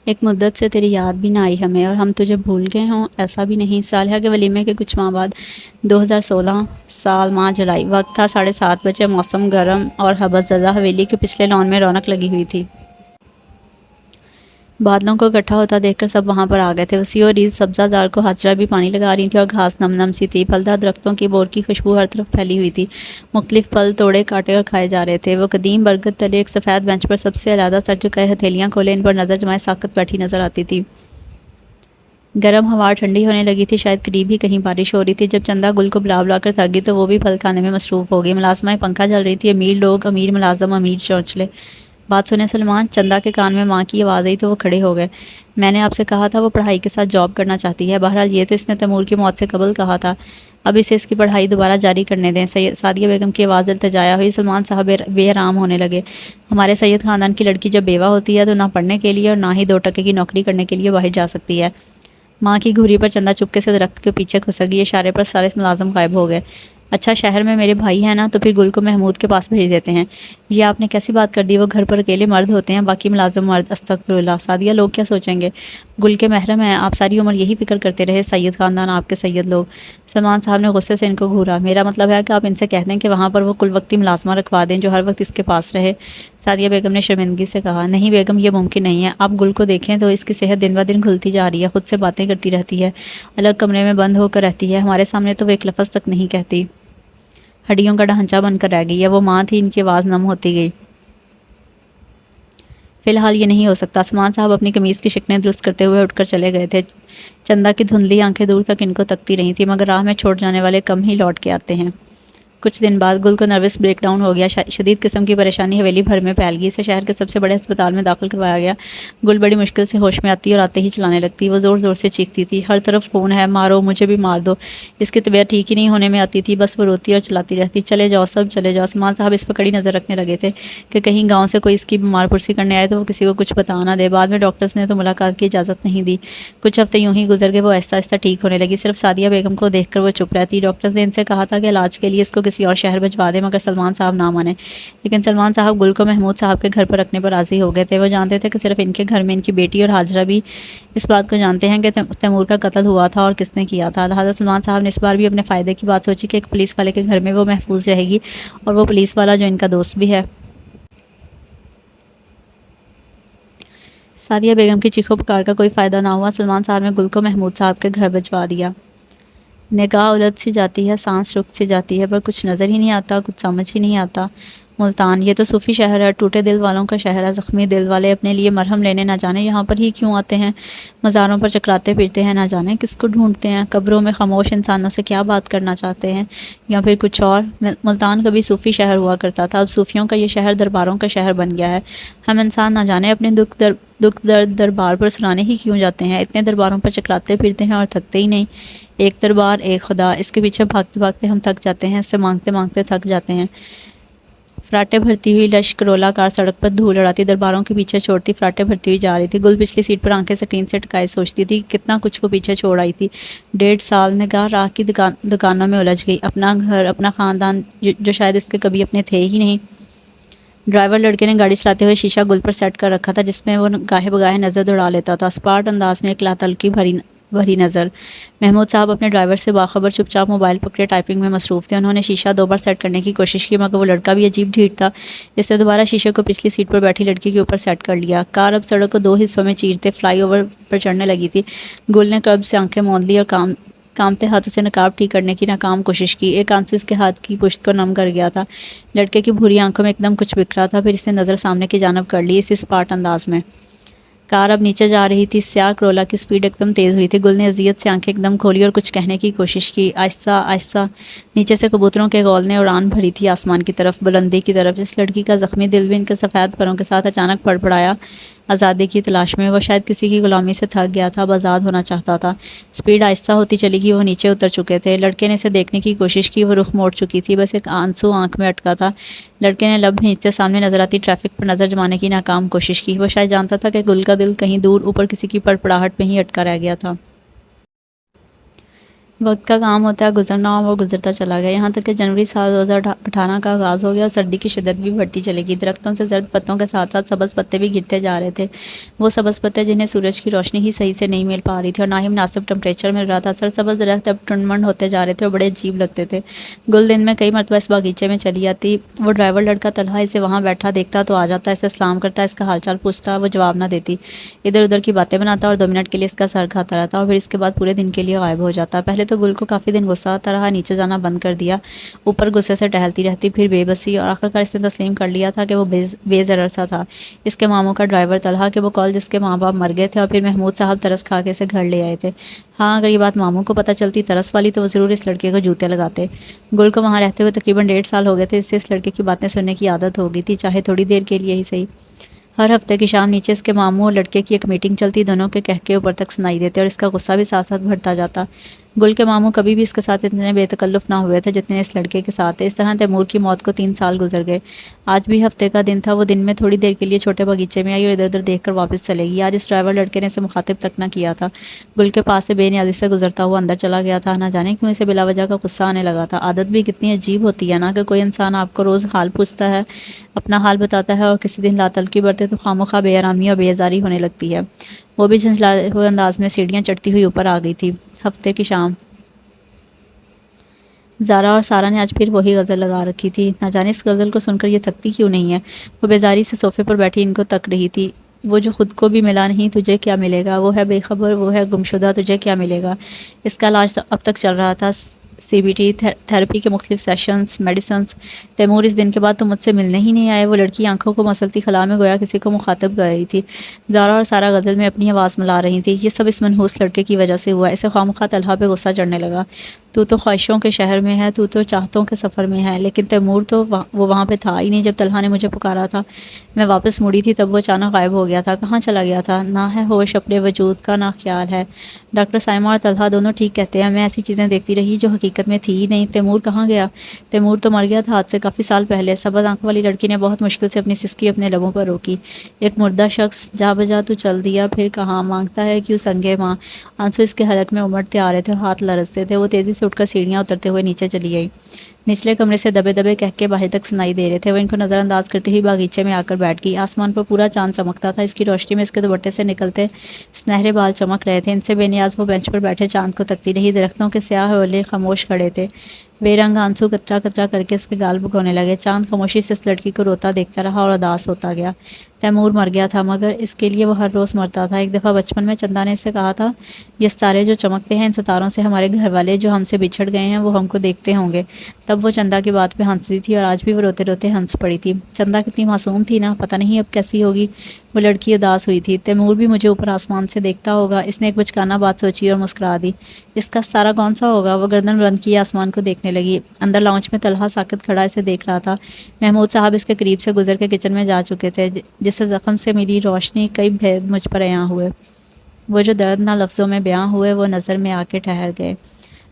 ایک مدت سے تیری یاد بھی نہ آئی ہمیں، اور ہم تجھے بھول گئے ہوں ایسا بھی نہیں۔ صالحہ کے ولیمے کے کچھ ماہ بعد 2016 سال ماہ جولائی، وقت تھا 7:30 بجے، موسم گرم اور حبس زدہ۔ حویلی کے پچھلے لان میں رونق لگی ہوئی تھی۔ بادلوں کو اکٹھا ہوتا دیکھ کر سب وہاں پر آ گئے تھے۔ وسیع و عریض سبزہ زار کو حاجرہ بھی پانی لگا رہی تھی اور گھاس نم نم سی تھی۔ پھلدار درختوں کی بور کی خوشبو ہر طرف پھیلی ہوئی تھی۔ مختلف پھل توڑے کاٹے اور کھائے جا رہے تھے۔ وہ قدیم برگد تلے ایک سفید بینچ پر سب سے علیحدہ سر جھکائے ہتھیلیاں کھولے ان پر نظر جمائے ساکت بیٹھی نظر آتی تھی۔ گرم ہوا ٹھنڈی ہونے لگی تھی، شاید قریب ہی کہیں بارش ہو رہی تھی۔ جب چندہ گل کو بلا بلا کر تھک گئی تو وہ بھی پھل کھانے میں مصروف ہو گئی۔ ملازمائیں پنکھا چل رہی تھی، امیر لوگ، امیر ملازم، امیر چونچلے۔ بات سنے سلمان، چندہ کے کان میں ماں کی آواز آئی تو وہ کھڑے ہو گئے۔ میں نے آپ سے کہا تھا وہ پڑھائی کے ساتھ جاب کرنا چاہتی ہے۔ بہرحال یہ تو اس نے تیمور کی موت سے قبل کہا تھا، اب اسے اس کی پڑھائی دوبارہ جاری کرنے دیں۔ سعدیہ بیگم کی آواز التجایا ہوئی۔ سلمان صاحب بے آرام ہونے لگے۔ ہمارے سید خاندان کی لڑکی جب بیوہ ہوتی ہے تو نہ پڑھنے کے لیے اور نہ ہی 2 ٹکے کی نوکری کرنے کے لیے باہر جا سکتی ہے۔ ماں کی گھوری پر چندہ چپکے سے درخت کے پیچھے کھسک گئی۔ اشارے پر سارے ملازم غائب ہو گئے۔ اچھا، شہر میں میرے بھائی ہیں نا، تو پھر گل کو محمود کے پاس بھیج دیتے ہیں۔ یہ آپ نے کیسی بات کر دی؟ وہ گھر پر اکیلے مرد ہوتے ہیں، باقی ملازم مرد۔ استغفراللہ سعدیہ، لوگ کیا سوچیں گے؟ گل کے محرم ہیں، آپ ساری عمر یہی فکر کرتے رہے، سید خاندان، آپ کے سید لوگ۔ سلمان صاحب نے غصے سے ان کو گھورا۔ میرا مطلب ہے کہ آپ ان سے کہہ دیں کہ وہاں پر وہ کل وقتی ملازمہ رکھوا دیں جو ہر وقت اس کے پاس رہے۔ سعدیہ بیگم نے شرمندگی سے کہا۔ نہیں بیگم، یہ ممکن نہیں ہے۔ آپ گل کو دیکھیں تو اس کی صحت دن بہ دن کھلتی جا رہی ہے، خود سے باتیں کرتی رہتی ہے، الگ کمرے میں بند ہو کر رہتی ہے، ہمارے سامنے تو وہ ایک لفظ تک نہیں کہتی، ہڈیوں کا ڈھانچہ بن کر رہ گئی ہے۔ وہ ماں تھی، ان کی آواز نم ہوتی گئی۔ فی الحال یہ نہیں ہو سکتا۔ سلمان صاحب اپنی قمیض کی شکنیں درست کرتے ہوئے اٹھ کر چلے گئے تھے۔ چندہ کی دھندلی آنکھیں دور تک ان کو تکتی رہی تھیں، مگر راہ میں چھوڑ جانے والے کم ہی لوٹ کے آتے ہیں۔ کچھ دن بعد گل کو نروس بریک ڈاؤن ہو گیا، شدید قسم کی پریشانی حویلی بھر میں پھیل گئی، اسے شہر کے سب سے بڑے ہسپتال میں داخل کروایا گیا۔ گل بڑی مشکل سے ہوش میں آتی اور آتے ہی چلانے لگتی، وہ زور زور سے چیختی تھی، ہر طرف خون ہے، مارو مجھے بھی مار دو۔ اس کی طبیعت ٹھیک ہی نہیں ہونے میں آتی تھی، بس وہ روتی اور چلاتی رہتی۔ چلے جاؤ سب چلے جاؤ۔ سلمان صاحب اس پر کڑی نظر رکھنے لگے تھے کہ کہیں گاؤں سے کوئی اس کی بیمار پرسی کرنے آئے تو وہ کسی کو کچھ بتا نہ دے۔ بعد میں ڈاکٹرز نے تو ملاقات کی اجازت نہیں دی۔ کچھ ہفتے یوں ہی گزر گئے، وہ آہستہ آہستہ ٹھیک ہونے لگی، صرف سعدیہ بیگم کو دیکھ کر وہ چپ رہتی۔ ڈاکٹرز نے ان سے کہا تھا کہ علاج کے لیے اس کو کسی اور شہر بھجوا دیں، مگر سلمان صاحب نہ مانے۔ لیکن سلمان صاحب گل کو محمود صاحب کے گھر پر رکھنے پر راضی ہو گئے تھے۔ وہ جانتے تھے کہ صرف ان کے گھر میں ان کی بیٹی اور حاجرہ بھی اس بات کو جانتے ہیں کہ تیمور کا قتل ہوا تھا اور کس نے کیا تھا۔ لہٰذا سلمان صاحب نے اس بار بھی اپنے فائدے کی بات سوچی کہ ایک پولیس والے کے گھر میں وہ محفوظ رہے گی، اور وہ پولیس والا جو ان کا دوست بھی ہے۔ سعدیہ بیگم کی چیخو پکار کا کوئی فائدہ نہ ہوا، سلمان صاحب نے گل کو محمود صاحب کے گھر بھجوا دیا۔ نگاہ الجھ سی جاتی ہے، سانس رک سی جاتی ہے، پر کچھ نظر ہی نہیں آتا، کچھ سمجھ ہی نہیں آتا۔ ملتان، یہ تو صوفی شہر ہے، ٹوٹے دل والوں کا شہر ہے، زخمی دل والے اپنے لیے مرہم لینے نہ جانے یہاں پر ہی کیوں آتے ہیں، مزاروں پر چکراتے پھرتے ہیں، نہ جانے کس کو ڈھونڈتے ہیں، قبروں میں خاموش انسانوں سے کیا بات کرنا چاہتے ہیں، یا پھر کچھ اور۔ ملتان کبھی صوفی شہر ہوا کرتا تھا، اب صوفیوں کا یہ شہر درباروں کا شہر بن گیا ہے۔ ہم انسان نہ جانے اپنے دکھ درد دربار پر سنانے ہی کیوں جاتے ہیں، اتنے درباروں پر چکراتے پھرتے ہیں اور تھکتے ہی نہیں۔ ایک دربار ایک خدا، اس کے پیچھے بھاگتے بھاگتے ہم تھک جاتے ہیں، اس سے مانگتے مانگتے تھک جاتے ہیں۔ فراٹے بھرتی ہوئی لشکرولا کار سڑک پر دھول اڑاتی درباروں کے پیچھے چھوڑتی فراٹے بھرتی ہوئی جا رہی تھی۔ گل پچھلی سیٹ پر آنکھیں سکرین سے ٹکائے سوچتی تھی کتنا کچھ وہ پیچھے چھوڑ آئی تھی۔ 1.5 سال نگاہ راہ کی دکانوں میں الجھ گئی، اپنا گھر، اپنا خاندان جو شاید اس کے کبھی اپنے تھے ہی نہیں۔ ڈرائیور لڑکے نے گاڑی چلاتے ہوئے شیشہ گل پر سیٹ کر رکھا تھا، جس میں وہ گاہے بگاہے نظر دوڑا لیتا تھا، اسپاٹ انداز میں ایک لاتلکی بھری نظر۔ محمود صاحب اپنے ڈرائیور سے باخبر چپ چاپ موبائل پکڑے ٹائپنگ میں مصروف تھے۔ انہوں نے شیشہ 2 بار سیٹ کرنے کی کوشش کی، مگر وہ لڑکا بھی عجیب ڈھیٹ تھا، اس نے دوبارہ شیشے کو پچھلی سیٹ پر بیٹھی لڑکی کے اوپر سیٹ کر لیا۔ کار اب سڑک کو 2 حصوں میں چیرتے فلائی اوور پر چڑھنے لگی تھی۔ گل نے قلب سے آنکھیں موند لی اور کامتے ہاتھوں سے نقاب ٹھیک کرنے کی ناکام کوشش کی۔ ایک آنسو اس کے ہاتھ کی پشت کو نم کر گیا تھا۔ لڑکے کی بھوری آنکھوں میں ایک دم کچھ بکھرا تھا، پھر اس نے نظر سامنے کی جانب کر لی اسی اسپاٹ انداز میں۔ کار اب نیچے جا رہی تھی، سیاہ کرولا کی سپیڈ ایک دم تیز ہوئی تھی۔ گل نے اذیت سے آنکھیں ایک دم کھولی اور کچھ کہنے کی کوشش کی۔ آہستہ آہستہ نیچے سے کبوتروں کے غول نے اڑان بھری تھی آسمان کی طرف، بلندی کی طرف۔ اس لڑکی کا زخمی دل بھی ان کے سفید پروں کے ساتھ اچانک پڑپڑایا، آزادی کی تلاش میں۔ وہ شاید کسی کی غلامی سے تھک گیا تھا، اب آزاد ہونا چاہتا تھا۔ سپیڈ آہستہ ہوتی چلی گئی، وہ نیچے اتر چکے تھے۔ لڑکے نے اسے دیکھنے کی کوشش کی، وہ رخ موڑ چکی تھی، بس ایک آنسو آنکھ میں اٹکا تھا۔ لڑکے نے لب بھینچتے سامنے نظر آتی ٹریفک پر نظر جمانے کی ناکام کوشش کی۔ وہ شاید جانتا تھا کہ گل کا دل کہیں دور اوپر کسی کی پڑپڑاہٹ میں ہی اٹکا رہ گیا تھا۔ وقت کا کام ہوتا ہے گزرنا، اور وہ گزرتا چلا گیا، یہاں تک کہ جنوری سال 2018 کا آغاز ہو گیا اور سردی کی شدت بھی بڑھتی چلے گی۔ درختوں سے زرد پتوں کے ساتھ ساتھ سبز پتے بھی گرتے جا رہے تھے، وہ سبز پتے جنہیں سورج کی روشنی ہی صحیح سے نہیں مل پا رہی تھی اور نہ ہی مناسب ٹمپریچر مل رہا تھا۔ سرسبز درخت اب ٹنڈمنڈ ہوتے جا رہے تھے اور بڑے عجیب لگتے تھے۔ گل دن میں کئی مرتبہ اس باغیچے میں چلی آتی، وہ ڈرائیور لڑکا طلحہ اسے وہاں بیٹھا دیکھتا تو آ جاتا، اسے سلام کرتا، اس کا حال چال پوچھتا، وہ جواب نہ دیتی، ادھر ادھر کی باتیں بناتا اور 2 منٹ کے لیے اس کا سر کھاتا رہتا اور پھر اس کے بعد پورے دن کے لیے غائب ہو جاتا۔ پہلے تو گل کو کافی دن غصہ آتا رہا، نیچے جانا بند کر دیا، اوپر غصے سے ٹہلتی رہتی، پھر بے بسی، اور آخرکار اس نے تسلیم کر لیا تھا کہ وہ بے ضرر سا تھا، اس کے ماموں کا ڈرائیور طلحہ، کہ وہ کال جس کے ماں باپ مر گئے تھے اور پھر محمود صاحب ترس کھا کے اسے گھر لے آئے تھے۔ ہاں اگر یہ بات ماموں کو پتہ چلتی ترس والی، تو وہ ضرور اس لڑکے کو جوتے لگاتے۔ گل کو وہاں رہتے ہوئے تقریباً 1.5 سال ہو گئے تھے، اس سے اس لڑکے کی باتیں سننے کی عادت ہو گئی تھی، چاہے تھوڑی دیر کے لیے ہی صحیح۔ ہر ہفتے کی شام نیچے اس کے ماموں اور لڑکے کی ایک میٹنگ چلتی، دونوں کے کہکے اوپر تک سنائی دیتے اور اس کا غصہ بھی ساتھ ساتھ بڑھتا جاتا۔ گل کے ماموں کبھی بھی اس کے ساتھ اتنے بے تکلف نہ ہوئے تھے جتنے اس لڑکے کے ساتھ تھے۔ اس طرح تیمور کی موت کو 3 سال گزر گئے۔ آج بھی ہفتے کا دن تھا، وہ دن میں تھوڑی دیر کے لیے چھوٹے باغیچے میں آئی اور ادھر ادھر دیکھ کر واپس چلے گی۔ آج اس ڈرائیور لڑکے نے اسے مخاطب تک نہ کیا تھا، گل کے پاس سے بے نیازی سے گزرتا ہوا اندر چلا گیا تھا۔ نہ جانے کیوں اسے بلا وجہ کا غصہ آنے لگا تھا۔ عادت بھی کتنی عجیب ہوتی ہے نا، کہ کوئی انسان آپ کو روز حال پوچھتا ہے، اپنا حال بتاتا ہے، اور کسی دن لاتلکی برتے تو خامخواہ بے آرامی اور بے ازاری ہونے لگتی ہے۔ وہ بھی جھنجھلائے ہوئے انداز میں سیڑھیاں چڑھتی ہوئی اوپر آ گئی تھی۔ ہفتے کی شام زارا اور سارا نے آج پھر وہی غزل لگا رکھی تھی، نہ جانے اس غزل کو سن کر یہ تھکتی کیوں نہیں ہے۔ وہ بیزاری سے صوفے پر بیٹھی ان کو تک رہی تھی۔ وہ جو خود کو بھی ملا نہیں، تجھے کیا ملے گا، وہ ہے بے خبر، وہ ہے گمشدہ، تجھے کیا ملے گا۔ اس کا علاج اب تک چل رہا تھا، CBT تھراپی کے مختلف سیشنز، میڈیسنز۔ تیمور اس دن کے بعد تو مجھ سے ملنے ہی نہیں آئے۔ وہ لڑکی آنکھوں کو مسلتی خلا میں گویا کسی کو مخاطب کر رہی تھی۔ زارا اور سارا غزل میں اپنی آواز ملا رہی تھی۔ یہ سب اس منحوس لڑکے کی وجہ سے ہوا۔ اسے خواہ طلحہ پہ غصہ چڑھنے لگا۔ تو خواہشوں کے شہر میں ہے، تو چاہتوں کے سفر میں ہے، لیکن تیمور تو وہ وہاں پہ تھا ہی نہیں جب طلحہ نے مجھے پکارا تھا۔ میں واپس مڑی تھی تب وہ اچانک غائب ہو گیا تھا۔ کہاں چلا گیا تھا؟ نہ ہے ہوش اپنے وجود کا، نہ خیال ہے۔ ڈاکٹر سائمہ اور طلحہ دونوں ٹھیک کہتے ہیں، میں ایسی چیزیں دیکھتی رہی جو حقیقت میں تھی ہی نہیں۔ تیمور کہاں گیا؟ تیمور تو مر گیا تھا آج سے کافی سال پہلے۔ سبز آنکھوں والی لڑکی نے بہت مشکل سے اپنی سسکی اپنے لبوں پر روکی۔ ایک مردہ شخص، جا بجا تو چل دیا، پھر کہاں مانگتا ہے کیوں سنگے ماں؟ آنسو اس کے حلق میں امڑتے آ رہے تھے اور ہاتھ لرزتے تھے۔ وہ تیزی سے اٹھ کر سیڑھیاں اترتے ہوئے نیچے چلی گئی۔ نچلے کمرے سے دبے دبے کہہ کے باہر تک سنائی دے رہے تھے۔ وہ ان کو نظر انداز کرتے ہوئی باغیچے میں آ کر بیٹھ گئی۔ آسمان پر پورا چاند چمکتا تھا۔ اس کی روشنی میں اس کے دوپٹے سے نکلتے سنہرے بال چمک رہے تھے۔ ان سے بے نیاز وہ بینچ پر بیٹھے چاند کو تکتی رہی۔ درختوں کے سیاہ اولے خاموش کھڑے تھے۔ بے رنگ آنسو کترا کترا کر کے اس کے گال بھگونے لگے۔ چاند خاموشی سے اس لڑکی کو روتا دیکھتا رہا اور اداس ہوتا گیا۔ تیمور مر گیا تھا، مگر اس کے لیے وہ ہر روز مرتا تھا۔ ایک دفعہ بچپن میں چندا نے اس سے کہا تھا، یہ ستارے جو چمکتے ہیں، ان ستاروں سے ہمارے گھر والے جو ہم سے بچھڑ گئے ہیں وہ ہم کو دیکھتے ہوں گے۔ تب وہ چندا کی بات پہ ہنستی تھی اور آج بھی وہ روتے روتے ہنس پڑی تھی۔ چندا کتنی معصوم تھی نا، پتہ نہیں اب کیسی ہوگی۔ وہ لڑکی اداس ہوئی تھی۔ تیمور بھی مجھے اوپر آسمان سے دیکھتا ہوگا۔ اس نے ایک بچکانہ بات سوچی اور مسکرا دی۔ اس کا ستارہ کون سا ہوگا؟ وہ گردن بلند کیے آسمان کو دیکھنے لگی۔ اندر لاؤنج میں طلحہ ساکت کھڑا اسے دیکھ رہا تھا۔ محمود صاحب اس کے قریب سے گزر کے کچن میں جا چکے تھے، جس سے زخم سے ملی روشنی کئی بھید مجھ پر عیاں ہوئے۔ وہ جو درد نہ لفظوں میں بیاں ہوئے وہ نظر میں آ کے ٹھہر گئے۔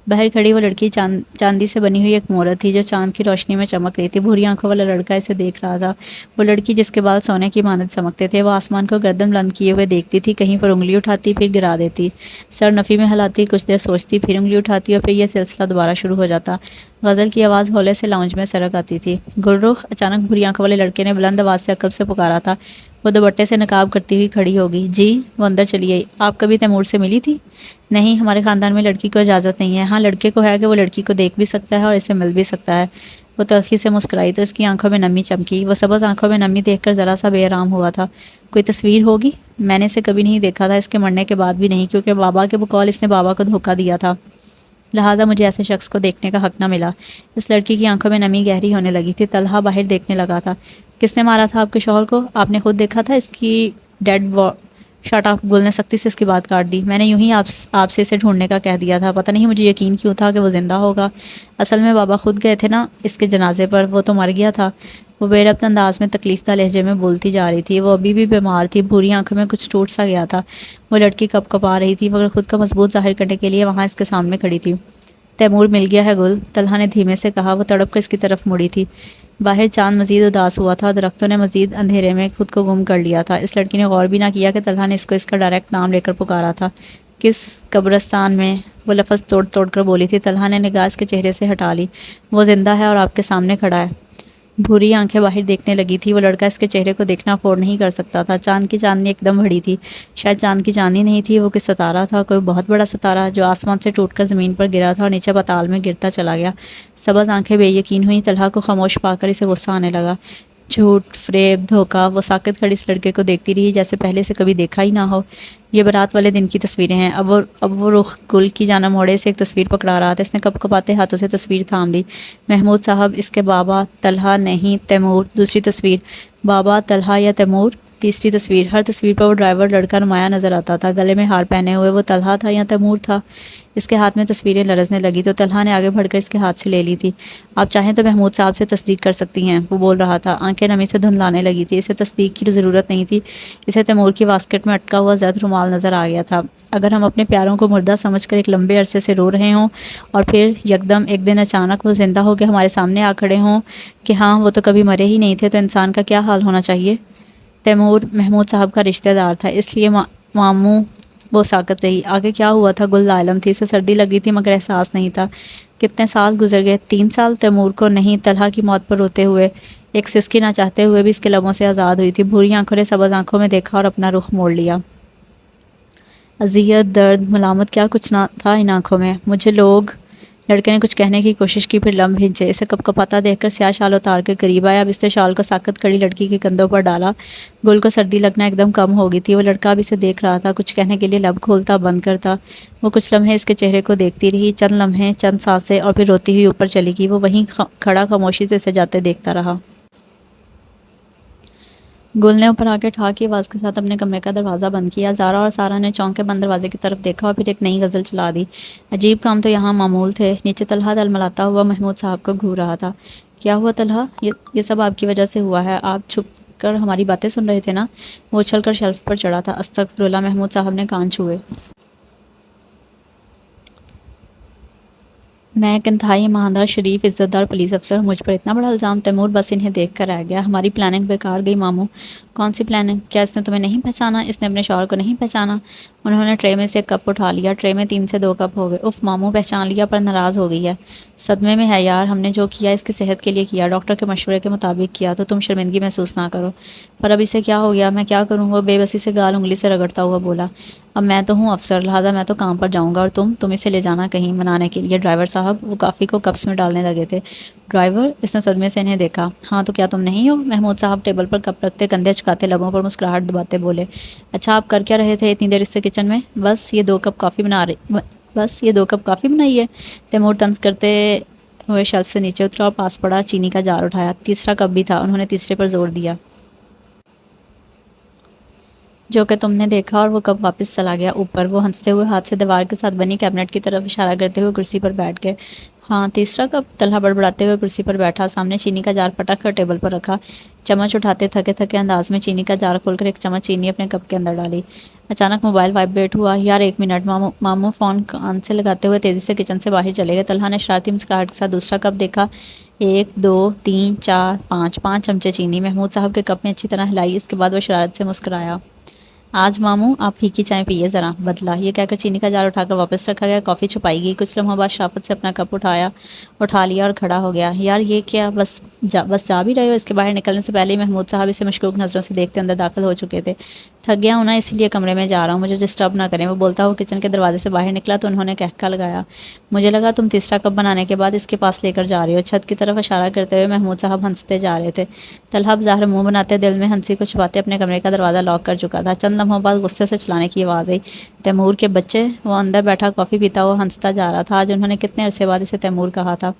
باہر کھڑی وہ لڑکی چاندی سے بنی ہوئی ایک مورت تھی جو چاند کی روشنی میں چمک رہی تھی۔ بھوری آنکھوں والا لڑکا اسے دیکھ رہا تھا۔ وہ لڑکی جس کے بال سونے کی مانند چمکتے تھے، وہ آسمان کو گردن بلند کیے ہوئے دیکھتی تھی، کہیں پر انگلی اٹھاتی پھر گرا دیتی، سر نفی میں ہلاتی، کچھ دیر سوچتی، پھر انگلی اٹھاتی اور پھر یہ سلسلہ دوبارہ شروع ہو جاتا۔ غزل کی آواز ہولے سے لاؤنج میں سرک آتی تھی۔ گلرخ، اچانک بھوری آنکھوں والے لڑکے نے بلند آواز سے عقب سے پکارا تھا۔ وہ دوپٹے سے نقاب کرتی ہوئی کھڑی ہوگی۔ جی؟ وہ اندر چلی گئی۔ آپ کبھی تیمور سے ملی تھی؟ نہیں، ہمارے خاندان میں لڑکی کو اجازت نہیں ہے۔ ہاں، لڑکے کو ہے کہ وہ لڑکی کو دیکھ بھی سکتا ہے اور اسے مل بھی سکتا ہے۔ وہ تلخی سے مسکرائی تو اس کی آنکھوں میں نمی چمکی۔ وہ سبز آنکھوں میں نمی دیکھ کر ذرا سا بے آرام ہوا تھا۔ کوئی تصویر ہوگی؟ میں نے اسے کبھی نہیں دیکھا تھا، اس کے مرنے کے بعد بھی نہیں، کیونکہ بابا کے بقول اس نے بابا کو دھوکہ دیا تھا، لہٰذا مجھے ایسے شخص کو دیکھنے کا حق نہ ملا۔ اس لڑکی کی آنکھوں میں نمی گہری ہونے لگی تھی۔ طلحہ باہر دیکھنے لگا تھا۔ کس نے مارا تھا آپ کے شوہر کو؟ آپ نے خود دیکھا تھا؟ اس کی ڈیڈ شٹ اپ، گل نے سختی سے اس کی بات کاٹ دی۔ میں نے یوں ہی آپ سے اسے ڈھونڈنے کا کہہ دیا تھا، پتہ نہیں مجھے یقین کیوں تھا کہ وہ زندہ ہوگا۔ اصل میں بابا خود گئے تھے نا اس کے جنازے پر، وہ تو مر گیا تھا۔ وہ بے ربط انداز میں تکلیف دہ لہجے میں بولتی جا رہی تھی۔ وہ ابھی بھی بیمار تھی، بھوری آنکھوں میں کچھ ٹوٹ سا گیا تھا۔ وہ لڑکی کپ کپ آ رہی تھی مگر خود کا مضبوط ظاہر کرنے کے لیے وہاں اس کے سامنے کھڑی تھی۔ تیمور مل گیا ہے گل، طلحہ نے دھیمے سے کہا۔ وہ تڑپ کر اس کی طرف مڑی تھی۔ باہر چاند مزید اداس ہوا تھا، درختوں نے مزید اندھیرے میں خود کو گم کر لیا تھا۔ اس لڑکی نے غور بھی نہ کیا کہ طلحہ نے اس کا ڈائریکٹ نام لے کر پکارا تھا۔ کس قبرستان میں؟ وہ لفظ توڑ توڑ کر بولی تھی۔ طلحہ نے نگاہ اس کے چہرے سے ہٹا لی۔ وہ زندہ ہے اور آپ کے سامنے کھڑا ہے۔ بھوری آنکھیں باہر دیکھنے لگی تھی۔ وہ لڑکا اس کے چہرے کو دیکھنا افورڈ نہیں کر سکتا تھا۔ چاند کی چاندنی ایک دم بڑی تھی، شاید چاند کی چاندنی نہیں تھی، وہ کوئی ستارہ تھا، کوئی بہت بڑا ستارہ جو آسمان سے ٹوٹ کر زمین پر گرا تھا اور نیچے پتال میں گرتا چلا گیا۔ سبز آنکھیں بے یقین ہوئیں۔ طلحہ کو خاموش پا کر اسے غصہ آنے لگا۔ جھوٹ، فریب، دھوکہ۔ وہ ساکت کھڑی اس لڑکے کو دیکھتی رہی جیسے پہلے سے کبھی دیکھا ہی نہ ہو۔ یہ بارات والے دن کی تصویریں ہیں۔ اب وہ رخ گل کی جانب موڑے سے ایک تصویر پکڑا رہا تھا۔ اس نے کپ کپاتے ہاتھوں سے تصویر تھام لی۔ محمود صاحب، اس کے بابا، طلحہ نہیں تیمور۔ دوسری تصویر، بابا، طلحہ یا تیمور۔ تیسری تصویر، ہر تصویر پر وہ ڈرائیور لڑکا نمایاں نظر آتا تھا، گلے میں ہار پہنے ہوئے۔ وہ طلحہ تھا یا تیمور تھا؟ اس کے ہاتھ میں تصویریں لرزنے لگی تو طلحہ نے آگے بڑھ کر اس کے ہاتھ سے لے لی تھی۔ آپ چاہیں تو محمود صاحب سے تصدیق کر سکتی ہیں، وہ بول رہا تھا۔ آنکھیں نمی سے دھندلانے لگی تھی۔ اسے تصدیق کی ضرورت نہیں تھی، اسے تیمور کی واسکٹ میں اٹکا ہوا زرد رومال نظر آ گیا تھا۔ اگر ہم اپنے پیاروں کو مردہ سمجھ کر ایک لمبے عرصے سے رو رہے ہوں اور پھر یکدم ایک دن اچانک وہ زندہ ہو کے ہمارے سامنے آ کھڑے ہوں کہ ہاں وہ تو کبھی مرے ہی نہیں تھے، تو انسان کا کیا حال ہونا چاہیے؟ تیمور محمود صاحب کا رشتہ دار تھا، اس لیے ماموں وہ ساکت رہی۔ آگے کیا ہوا تھا گل عالم تھی، اسے سردی لگ رہی تھی مگر احساس نہیں تھا۔ کتنے سال گزر گئے؟ 3 سال؟ تیمور کو نہیں، طلحہ کی موت پر روتے ہوئے، ایک سسکی نہ چاہتے ہوئے بھی اس کے لبوں سے آزاد ہوئی تھی۔ بھوری آنکھوں نے سبز آنکھوں میں دیکھا اور اپنا رخ موڑ لیا۔ اذیت، درد، ملامت، کیا کچھ نہ تھا ان آنکھوں میں۔ مجھے لوگ لڑکے نے کچھ کہنے کی کوشش کی، پھر لم بھیجے۔ اسے کپ کپاتا دیکھ کر سیاہ شال اتار کے قریب آیا، اب اس نے شال کو ساکت کھڑی لڑکی کے کندھوں پر ڈالا۔ گل کو سردی لگنا ایک دم کم ہو گئی تھی۔ وہ لڑکا اب اسے دیکھ رہا تھا، کچھ کہنے کے لیے لب کھولتا بند کرتا۔ وہ کچھ لمحے اس کے چہرے کو دیکھتی رہی، چند لمحے، چند سانسیں، اور پھر روتی ہوئی اوپر چلی گئی۔ وہ وہیں کھڑا خاموشی سے اسے جاتے دیکھتا رہا۔ گل نے اوپر آ کے ٹھا کی آواز کے ساتھ اپنے کمرے کا دروازہ بند کیا۔ زارا اور سارا نے چونک کے بند دروازے کی طرف دیکھا اور پھر ایک نئی غزل چلا دی۔ عجیب کام تو یہاں معمول تھے۔ نیچے طلحہ دلملاتا ہوا محمود صاحب کو گھور رہا تھا۔ کیا ہوا طلحہ؟ یہ سب آپ کی وجہ سے ہوا ہے۔ آپ چھپ کر ہماری باتیں سن رہے تھے نا؟ وہ اچھل کر شیلف پر چڑھا تھا۔ استغفراللہ، محمود صاحب نے کان چھوئے۔ میں ایک انتہائی ایماندار، شریف، عزت دار پولیس افسر ہوں، مجھ پر اتنا بڑا الزام؟ تیمور بس انہیں دیکھ کر رہ گیا۔ ہماری پلاننگ بیکار گئی ماموں۔ کون سی پلاننگ؟ کیا اس نے تمہیں نہیں پہچانا؟ اس نے اپنے شوہر کو نہیں پہچانا؟ انہوں نے ٹرے میں سے ایک کپ اٹھا لیا۔ ٹرے میں 3 سے 2 کپ ہو گئے۔ اف، ماموں پہچان لیا پر ناراض ہو گئی ہے۔ صدمے میں ہے یار، ہم نے جو کیا اس کی صحت کے لیے کیا، ڈاکٹر کے مشورے کے مطابق کیا، تو تم شرمندگی محسوس نہ کرو۔ پر اب اسے کیا ہو گیا؟ میں کیا کروں؟ وہ بے بسی سے گال انگلی سے رگڑتا ہوا بولا۔ اب میں تو ہوں افسر، لہٰذا میں تو کام پر جاؤں گا، اور تم اسے لے جانا کہیں منانے کے لیے۔ ڈرائیور صاحب، وہ کافی کو کپس میں ڈالنے لگے تھے۔ ڈرائیور؟ اس نے صدمے سے انہیں دیکھا۔ ہاں تو کیا تم نہیں ہو؟ محمود صاحب ٹیبل پر کپ رکھتے، کندھے چکاتے، لبوں پر مسکراہٹ دباتے بولے۔ اچھا، آپ کر کیا رہے تھے اتنی دیر اس سے کچن میں؟ بس یہ 2 کپ کافی بنائی ہے۔ تیمور طنز کرتے ہوئے شیلف سے نیچے اترا اور پاس پڑا چینی کا جار اٹھایا۔ تیسرا کپ بھی تھا۔ انہوں نے تیسرے پر زور دیا، جو کہ تم نے دیکھا، اور وہ کپ واپس چلا گیا اوپر۔ وہ ہنستے ہوئے ہاتھ سے دیوار کے ساتھ بنی کیبنٹ کی طرف اشارہ کرتے ہوئے کرسی پر بیٹھ گئے۔ ہاں، تیسرا کپ؟ طلحہ بڑبڑاتے ہوئے کرسی پر بیٹھا، سامنے چینی کا جار پٹک کر ٹیبل پر رکھا، چمچ اٹھاتے تھکے تھکے انداز میں چینی کا جار کھول کر ایک چمچ چینی اپنے کپ کے اندر ڈالی۔ اچانک موبائل وائبریٹ ہوا۔ یار 1 منٹ، ماموں فون کان سے لگاتے ہوئے تیزی سے کچن سے باہر چلے گئے۔ طلحہ نے شرارتی مسکراہٹ کے ساتھ دوسرا کپ دیکھا۔ 1 2 3 4 5 چمچے چینی محمود صاحب کے کپ میں اچھی طرح ہلائی۔ اس کے بعد وہ شرارت سے مسکرایا۔ آج ماموں آپ پھیکی چائے پیئے ذرا، بدلا۔ یہ کہہ کر چینی کا جار اٹھا کر واپس رکھا گیا۔ کافی چھپائی گئی۔ کچھ لمحوں بعد شرافت سے اپنا کپ اٹھا لیا اور کھڑا ہو گیا۔ یار یہ کیا، بس جا بھی رہے ہو؟ اس کے باہر نکلنے سے پہلے ہی محمود صاحب اسے مشکوک نظروں سے دیکھتے اندر داخل ہو چکے تھے۔ تھک گیا ہوں نا، اسی لیے کمرے میں جا رہا ہوں، مجھے ڈسٹرب نہ کریں۔ وہ بولتا ہوا کچن کے دروازے سے باہر نکلا تو انہوں نے کہکا لگایا۔ مجھے لگا تم تیسرا کپ بنانے کے بعد اس کے پاس لے کر جا رہے ہو۔ چھت کی طرف اشارہ کرتے ہوئے محمود صاحب ہنستے جا رہے تھے۔ طلحہ بظاہر منہ بناتے، دل میں ہنسی کو چھپاتے اپنے کمرے کا دروازہ لاک کر چکا تھا۔ چند لمحوں بعد غصے سے چلانے کی آواز آئی۔ تیمور کے بچے! وہ اندر بیٹھا کافی پیتا ہوا ہنستا جا رہا تھا۔ آج انہوں نے کتنے عرصے بعد اسے تیمور کہا تھا۔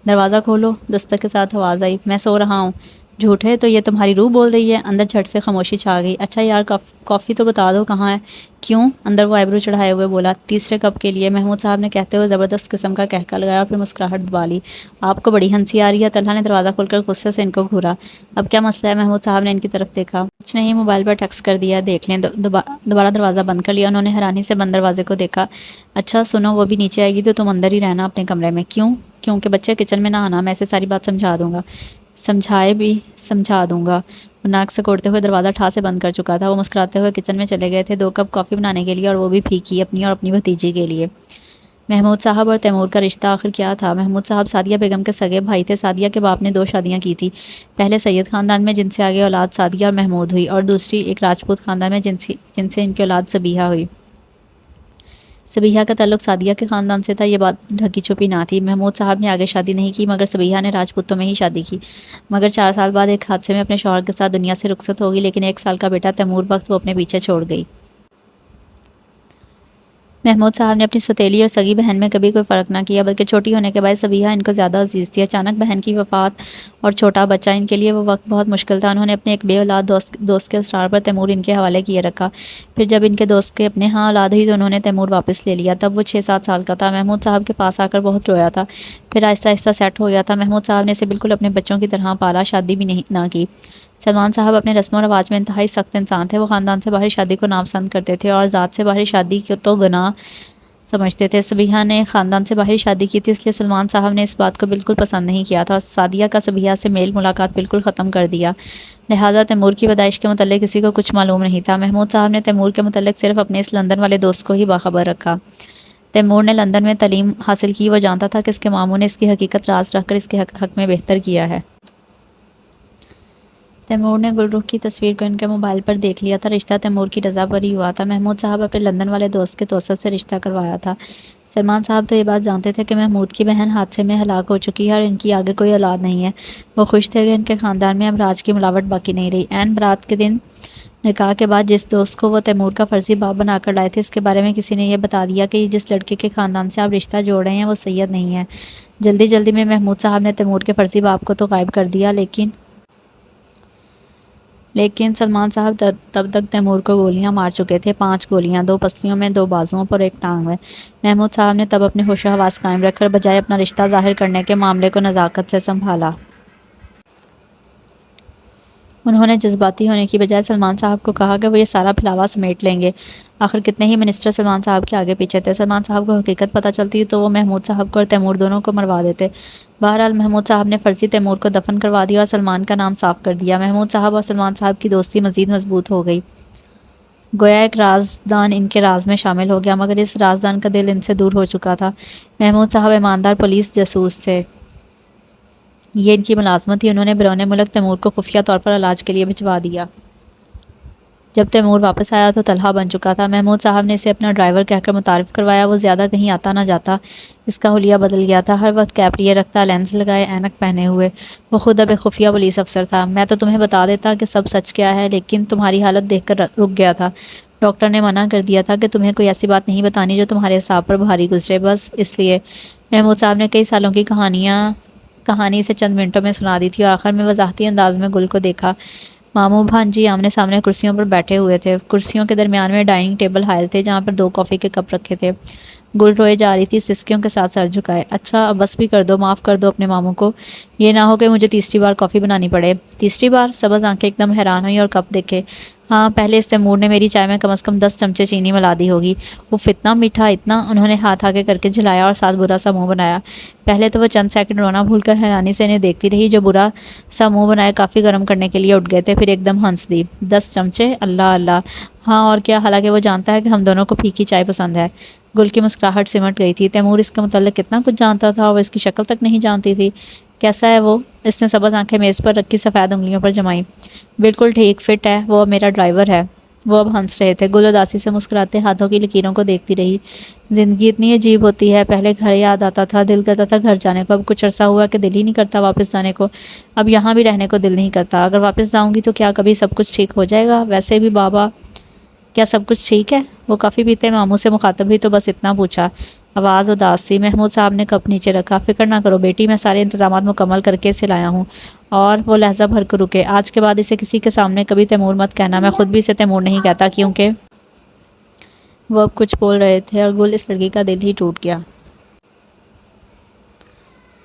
دروازہ کھولو، دستک کے ساتھ آواز آئی۔ میں سو رہا ہوں۔ جھوٹے، تو یہ تمہاری روح بول رہی ہے۔ اندر جھٹ سے خاموشی چھا گئی۔ اچھا یار، کافی تو بتا دو کہاں ہے؟ کیوں؟ اندر وہ آئیبرو چڑھائے ہوئے بولا۔ تیسرے کپ کے لیے، محمود صاحب نے کہتے ہوئے زبردست قسم کا کہکا لگایا اور پھر مسکراہٹ دبا لی۔ آپ کو بڑی ہنسی آ رہی ہے؟ طلحہ نے دروازہ کھول کر غصے سے ان کو گھورا۔ اب کیا مسئلہ ہے؟ محمود صاحب نے ان کی طرف دیکھا۔ کچھ نہیں، موبائل پر ٹیکسٹ کر دیا، دیکھ لیں۔ دوبارہ دروازہ بند کر لیا۔ انہوں نے حیرانی سے بند دروازے کو دیکھا۔ اچھا سنو، وہ بھی نیچے آئے گی تو تم اندر ہی رہنا اپنے کمرے میں۔ کیوں؟ کیونکہ بچے کچن میں نہ آنا، میں اسے ساری بات سمجھا دوں گا۔ سمجھا دوں گا۔ وہ ناک سے کوڑتے ہوئے دروازہ ٹھا سے بند کر چکا تھا۔ وہ مسکراتے ہوئے کچن میں چلے گئے تھے 2 کپ کافی بنانے کے لیے، اور وہ بھی پھیکی، اپنی اور اپنی بھتیجی کے لیے۔ محمود صاحب اور تیمور کا رشتہ آخر کیا تھا؟ محمود صاحب سعدیہ بیگم کے سگے بھائی تھے۔ سعدیہ کے باپ نے 2 شادیاں کی تھی، پہلے سید خاندان میں جن سے آگے اولاد سعدیہ اور محمود ہوئی، اور دوسری ایک راجپوت خاندان میں جن سے ان کی اولاد صبیحہ ہوئی۔ صبیحہ کا تعلق سعدیہ کے خاندان سے تھا، یہ بات ڈھکی چھپی نہ تھی۔ محمود صاحب نے آگے شادی نہیں کی، مگر صبیحہ نے راجپوتوں میں ہی شادی کی، مگر 4 سال بعد ایک حادثے میں اپنے شوہر کے ساتھ دنیا سے رخصت ہوگی، لیکن 1 سال کا بیٹا تیمور بخت وہ اپنے پیچھے چھوڑ گئی۔ محمود صاحب نے اپنی سوتیلی اور سگی بہن میں کبھی کوئی فرق نہ کیا، بلکہ چھوٹی ہونے کے باعث صبیحہ ان کو زیادہ عزیز تھی۔ اچانک بہن کی وفات اور چھوٹا بچہ، ان کے لیے وہ وقت بہت مشکل تھا۔ انہوں نے اپنے ایک بے اولاد دوست کے اصرار پر تیمور ان کے حوالے کیے رکھا۔ پھر جب ان کے دوست کے اپنے ہاں اولاد ہوئی تو انہوں نے تیمور واپس لے لیا۔ تب وہ 6-7 سال کا تھا۔ محمود صاحب کے پاس آ کر بہت رویا تھا، پھر آہستہ آہستہ سیٹ ہو گیا تھا۔ محمود صاحب نے اسے بالکل اپنے بچوں کی طرح پالا، شادی بھی نہ کی۔ سلمان صاحب اپنے رسم و رواج میں انتہائی سخت انسان تھے۔ وہ خاندان سے باہر شادی کو ناپسند کرتے تھے اور ذات سے باہر شادی کو تو گناہ سمجھتے تھے۔ صبیحہ نے خاندان سے باہر شادی کی تھی، اس لیے سلمان صاحب نے اس بات کو بالکل پسند نہیں کیا تھا اور سعدیہ کا صبیحہ سے میل ملاقات بالکل ختم کر دیا۔ لہٰذا تیمور کی پیدائش کے متعلق کسی کو کچھ معلوم نہیں تھا۔ محمود صاحب نے تیمور کے متعلق صرف اپنے اس لندن والے دوست کو ہی باخبر رکھا۔ تیمور نے لندن میں تعلیم حاصل کی، وہ جانتا تھا کہ اس کے ماموں نے اس کی حقیقت راز رکھ کر اس کے حق میں بہتر کیا ہے۔ تیمور نے گل رخ کی تصویر کو ان کے موبائل پر دیکھ لیا تھا۔ رشتہ تیمور کی رضا پر ہی ہوا تھا۔ محمود صاحب اپنے لندن والے دوست کے توسط سے رشتہ کروایا تھا۔ سلمان صاحب تو یہ بات جانتے تھے کہ محمود کی بہن حادثے میں ہلاک ہو چکی ہے اور ان کی آگے کوئی اولاد نہیں ہے۔ وہ خوش تھے کہ ان کے خاندان میں اب راج کی ملاوٹ باقی نہیں رہی۔ عین برات کے دن نکاح کے بعد جس دوست کو وہ تیمور کا فرضی باپ بنا کر لائے تھے، اس کے بارے میں کسی نے یہ بتا دیا کہ جس لڑکے کے خاندان سے آپ رشتہ جوڑ رہے ہیں وہ سید نہیں ہے۔ جلدی جلدی میں محمود صاحب نے تیمور کے فرضی باپ کو تو غائب کر دیا، لیکن سلمان صاحب تب تک تیمور کو گولیاں مار چکے تھے، 5 گولیاں، 2 پسلیوں میں، 2 بازوؤں پر، 1 ٹانگ میں۔ محمود صاحب نے تب اپنے ہوش و حواس قائم رکھ کر بجائے اپنا رشتہ ظاہر کرنے کے معاملے کو نزاکت سے سنبھالا۔ انہوں نے جذباتی ہونے کی بجائے سلمان صاحب کو کہا کہ وہ یہ سارا پھیلاوا سمیٹ لیں گے۔ آخر کتنے ہی منسٹر سلمان صاحب کے آگے پیچھے تھے۔ سلمان صاحب کو حقیقت پتہ چلتی تو وہ محمود صاحب کو اور تیمور دونوں کو مروا دیتے۔ بہرحال محمود صاحب نے فرضی تیمور کو دفن کروا دیا اور سلمان کا نام صاف کر دیا۔ محمود صاحب اور سلمان صاحب کی دوستی مزید مضبوط ہو گئی۔ گویا ایک رازدان ان کے راز میں شامل ہو گیا، مگر اس رازدان کا دل ان سے دور ہو چکا تھا۔ محمود صاحب ایماندار پولیس جاسوس تھے، یہ ان کی ملازمت تھی۔ انہوں نے بیرون ملک تیمور کو خفیہ طور پر علاج کے لیے بھجوا دیا۔ جب تیمور واپس آیا تو طلحہ بن چکا تھا۔ محمود صاحب نے اسے اپنا ڈرائیور کہہ کر متعارف کروایا۔ وہ زیادہ کہیں آتا نہ جاتا، اس کا حلیہ بدل گیا تھا، ہر وقت کیپ لیے رکھتا، لینس لگائے، اینک پہنے ہوئے۔ وہ خود اب ایک خفیہ پولیس افسر تھا۔ میں تو تمہیں بتا دیتا کہ سب سچ کیا ہے، لیکن تمہاری حالت دیکھ کر رک گیا تھا۔ ڈاکٹر نے منع کر دیا تھا کہ تمہیں کوئی ایسی بات نہیں بتانی جو تمہارے اعصاب پر بھاری گزرے، بس اس لیے۔ محمود صاحب نے کئی سالوں کی کہانی اسے چند منٹوں میں سنا دی تھی اور آخر میں وضاحتی انداز میں گل کو دیکھا۔ ماموں بھانجی آمنے سامنے کرسیوں پر بیٹھے ہوئے تھے۔ کرسیوں کے درمیان میں ڈائننگ ٹیبل حائل تھے جہاں پر 2 کافی کے کپ رکھے تھے۔ گل روئے جا رہی تھی، سسکیوں کے ساتھ سر جھکائے۔ اچھا اب بس بھی کر دو، معاف کر دو اپنے ماموں کو، یہ نہ ہو کہ مجھے تیسری بار کافی بنانی پڑے۔ تیسری بار؟ سبز آنکھیں ایک دم حیران ہوئی اور کپ دیکھے۔ ہاں، پہلے اس تیمور نے میری چائے میں کم از کم 10 چمچے چینی ملا دی ہوگی۔ اف، اتنا میٹھا، اتنا! انہوں نے ہاتھ آگے کر کے جھلایا اور ساتھ برا سا منہ بنایا۔ پہلے تو وہ چند سیکنڈ رونا بھول کر حیرانی سے انہیں دیکھتی رہی، جو برا سا منہ بنائے کافی گرم کرنے کے لیے اٹھ گئے تھے، پھر ایک دم ہنس دی۔ 10 چمچے؟ اللہ اللہ! ہاں اور کیا، حالانکہ وہ جانتا ہے کہ ہم دونوں کو پھیکی چائے پسند ہے۔ گل کی مسکراہٹ سمٹ گئی تھی۔ تیمور اس کے متعلق کتنا کچھ جانتا تھا، وہ اس کی شکل تک نہیں جانتی تھی۔ کیسا ہے وہ؟ اس نے سبز آنکھیں میز پر رکھی سفید انگلیوں پر جمائیں۔ بالکل ٹھیک، فٹ ہے، وہ اب میرا ڈرائیور ہے۔ وہ اب ہنس رہے تھے۔ گل اداسی سے مسکراتے ہاتھوں کی لکیروں کو دیکھتی رہی۔ زندگی اتنی عجیب ہوتی ہے، پہلے گھر یاد آتا تھا، دل کرتا تھا گھر جانے کو، اب کچھ عرصہ ہوا کہ دل ہی نہیں کرتا واپس جانے کو۔ اب یہاں بھی رہنے کو دل نہیں کرتا۔ اگر واپس جاؤں گی تو کیا کبھی سب کچھ ٹھیک ہو جائے گا؟ ویسے بھی بابا، کیا سب کچھ ٹھیک ہے؟ وہ کافی پیتے ماموں سے مخاطب ہوئی تو بس اتنا پوچھا۔ آواز اداس تھی۔ محمود صاحب نے کپ نیچے رکھا۔ فکر نہ کرو بیٹی، میں سارے انتظامات مکمل کر کے اسے لایا ہوں۔ اور وہ لہجہ بھر کر رکے۔ آج کے بعد اسے کسی کے سامنے کبھی تیمور مت کہنا۔ میں خود بھی اسے تیمور نہیں کہتا، کیونکہ وہ اب کچھ بول رہے تھے اور گل اس لڑکی کا دل ہی ٹوٹ گیا۔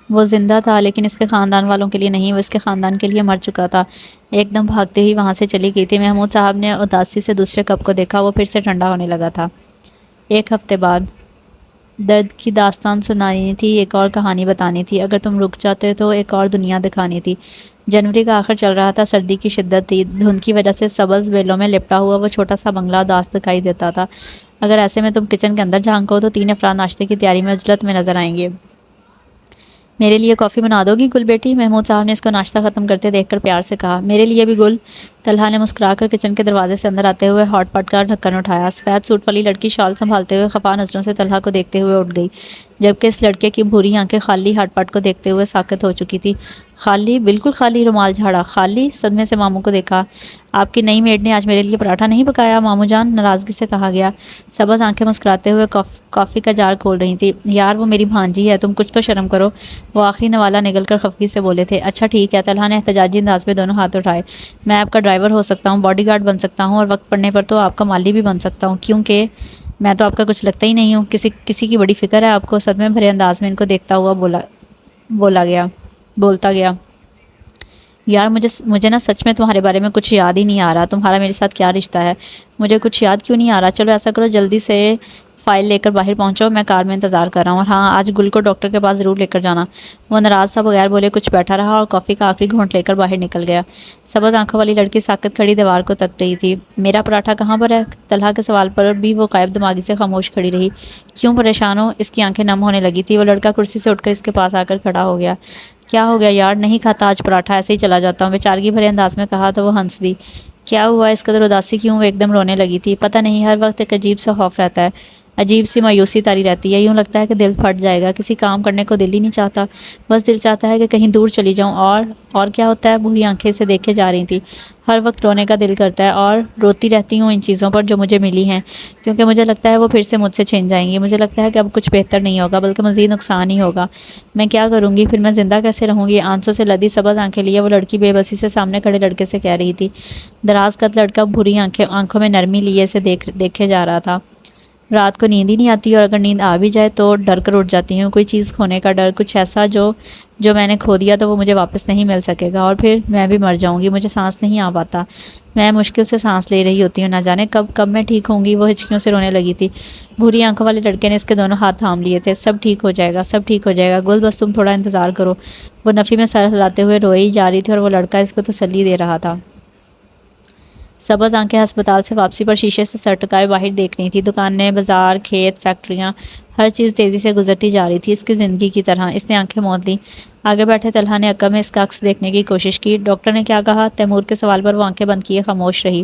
وہ زندہ تھا لیکن اس کے خاندان والوں کے لیے نہیں، وہ اس کے خاندان کے لیے مر چکا تھا۔ ایک دم بھاگتے ہی وہاں سے چلی گئی تھی۔ محمود صاحب نے اداسی سے دوسرے کپ کو دیکھا، وہ پھر سے ٹھنڈا ہونے لگا تھا۔ 1 ہفتے بعد درد کی داستان سنانی تھی، ایک اور کہانی بتانی تھی، اگر تم رک جاتے تو ایک اور دنیا دکھانی تھی۔ جنوری کا آخر چل رہا تھا، سردی کی شدت تھی، دھند کی وجہ سے سبز بیلوں میں لپٹا ہوا وہ چھوٹا سا بنگلہ اداس دکھائی دیتا تھا۔ اگر ایسے میں تم کچن کے اندر جھانکو تو 3 افراد ناشتے کی تیاری میں عجلت میں نظر آئیں گے۔ میرے لیے کافی بنا دو گی گل بیٹی؟ محمود صاحب نے اس کو ناشتہ ختم کرتے دیکھ کر پیار سے کہا۔ میرے لیے بھی گل؟ طلحہ نے مسکرا کر کچن کے دروازے سے اندر آتے ہوئے ہاٹ پاٹ کا ڈھکن اٹھایا۔ سفید سوٹ والی لڑکی شال سنبھالتے ہوئے خفا نظروں سے طلحہ کو دیکھتے ہوئے اٹھ گئی، جبکہ اس لڑکے کی بھوری آنکھیں خالی ہاٹ پاٹ کو دیکھتے ہوئے ساکت ہو چکی تھی۔ خالی؟ بالکل خالی، رومال جھاڑا۔ خالی؟ صدمے سے ماموں کو دیکھا۔ آپ کی نئی میڈ نے آج میرے لیے پراٹھا نہیں پکایا ماموں جان؟ ناراضگی سے کہا گیا۔ سبز آنکھیں مسکراتے ہوئے کافی کا جار کھول رہی تھی۔ یار وہ میری بھانجی ہے، تم کچھ تو شرم کرو، وہ آخری نوالا نگل کر خفگی سے بولے تھے۔ اچھا ٹھیک ہے، طلحہ نے احتجاجی انداز میں دونوں ہاتھ اٹھائے۔ میں آپ کا ڈرائیور ہو سکتا ہوں، باڈی گارڈ بن سکتا ہوں اور وقت پڑنے پر تو آپ کا مالی بھی بن سکتا ہوں، کیونکہ میں تو آپ کا کچھ لگتا ہی نہیں ہوں۔ کسی کی بڑی فکر ہے آپ کو؟ صدمے بھرے انداز میں ان کو دیکھتا ہوا بولتا گیا۔ یار مجھے نا سچ میں تمہارے بارے میں کچھ یاد ہی نہیں آ رہا، تمہارا میرے ساتھ کیا رشتہ ہے؟ مجھے کچھ یاد کیوں نہیں آ رہا؟ چلو ایسا کرو، جلدی سے فائل لے کر باہر پہنچو، میں کار میں انتظار کر رہا ہوں، اور ہاں آج گل کو ڈاکٹر کے پاس ضرور لے کر جانا۔ وہ ناراض سا بغیر بولے کچھ بیٹھا رہا اور کافی کا آخری گھونٹ لے کر باہر نکل گیا۔ سبز آنکھوں والی لڑکی ساکت کھڑی دیوار کو تک رہی تھی۔ میرا پراٹھا کہاں پر ہے؟ طلحہ کے سوال پر بھی وہ غائب دماغی سے خاموش کھڑی رہی۔ کیوں پریشان ہو؟ اس کی آنکھیں نم ہونے لگی تھی۔ وہ لڑکا کرسی سے اٹھ کر اس کے پاس آ کر کھڑا ہو گیا۔ کیا ہو گیا یار؟ نہیں کھاتا آج پراٹھا، ایسے ہی چلا جاتا ہوں، بیچارگی بھرے انداز میں کہا تو وہ ہنس دی۔ کیا ہوا؟ اس قدر اداسی کیوں؟ وہ ایک دم رونے لگی تھی۔ پتہ نہیں، ہر وقت ایک عجیب سا خوف رہتا ہے۔ عجیب سی مایوسی تاری رہتی ہے، یوں لگتا ہے کہ دل پھٹ جائے گا، کسی کام کرنے کو دل ہی نہیں چاہتا، بس دل چاہتا ہے کہ کہیں دور چلی جاؤں۔ اور کیا ہوتا ہے؟ بری آنکھیں سے دیکھے جا رہی تھی۔ ہر وقت رونے کا دل کرتا ہے اور روتی رہتی ہوں ان چیزوں پر جو مجھے ملی ہیں، کیونکہ مجھے لگتا ہے وہ پھر سے مجھ سے چھن جائیں گی۔ مجھے لگتا ہے کہ اب کچھ بہتر نہیں ہوگا بلکہ مزید نقصان ہی ہوگا۔ میں کیا کروں گی؟ پھر میں زندہ کیسے رہوں گی؟ آنسوں سے لدی سبز آنکھیں لیے وہ لڑکی بے بسی سے سامنے کھڑے لڑکے سے کہہ رہی تھی۔ دراز قد لڑکا بری آنکھوں میں نرمی لیے اسے دیکھے جا رہا تھا۔ رات کو نیند ہی نہیں آتی، اور اگر نیند آ بھی جائے تو ڈر کر اٹھ جاتی ہوں، کوئی چیز کھونے کا ڈر، کچھ ایسا جو میں نے کھو دیا تو وہ مجھے واپس نہیں مل سکے گا، اور پھر میں بھی مر جاؤں گی۔ مجھے سانس نہیں آ پاتا، میں مشکل سے سانس لے رہی ہوتی ہوں، نہ جانے کب میں ٹھیک ہوں گی۔ وہ ہچکیوں سے رونے لگی تھی۔ بھوری آنکھوں والے لڑکے نے اس کے دونوں ہاتھ تھام لیے تھے۔ سب ٹھیک ہو جائے گا، سب ٹھیک ہو جائے گا گل، بس تم تھوڑا انتظار کرو۔ وہ نفی میں سر ہلاتے ہوئے روئی جا رہی تھی اور وہ لڑکا اس کو تسلی دے رہا تھا۔ سبز آنکھیں ہسپتال سے واپسی پر شیشے سے سر ٹکائے باہر دیکھ رہی تھی۔ دکانیں، بازار، کھیت، فیکٹریاں، ہر چیز تیزی سے گزرتی جا رہی تھی، اس کی زندگی کی طرح۔ اس نے آنکھیں موند لیں۔ آگے بیٹھے طلحہ نے عقب میں اس کا عکس دیکھنے کی کوشش کی۔ ڈاکٹر نے کیا کہا؟ تیمور کے سوال پر وہ آنکھیں بند کیے خاموش رہی۔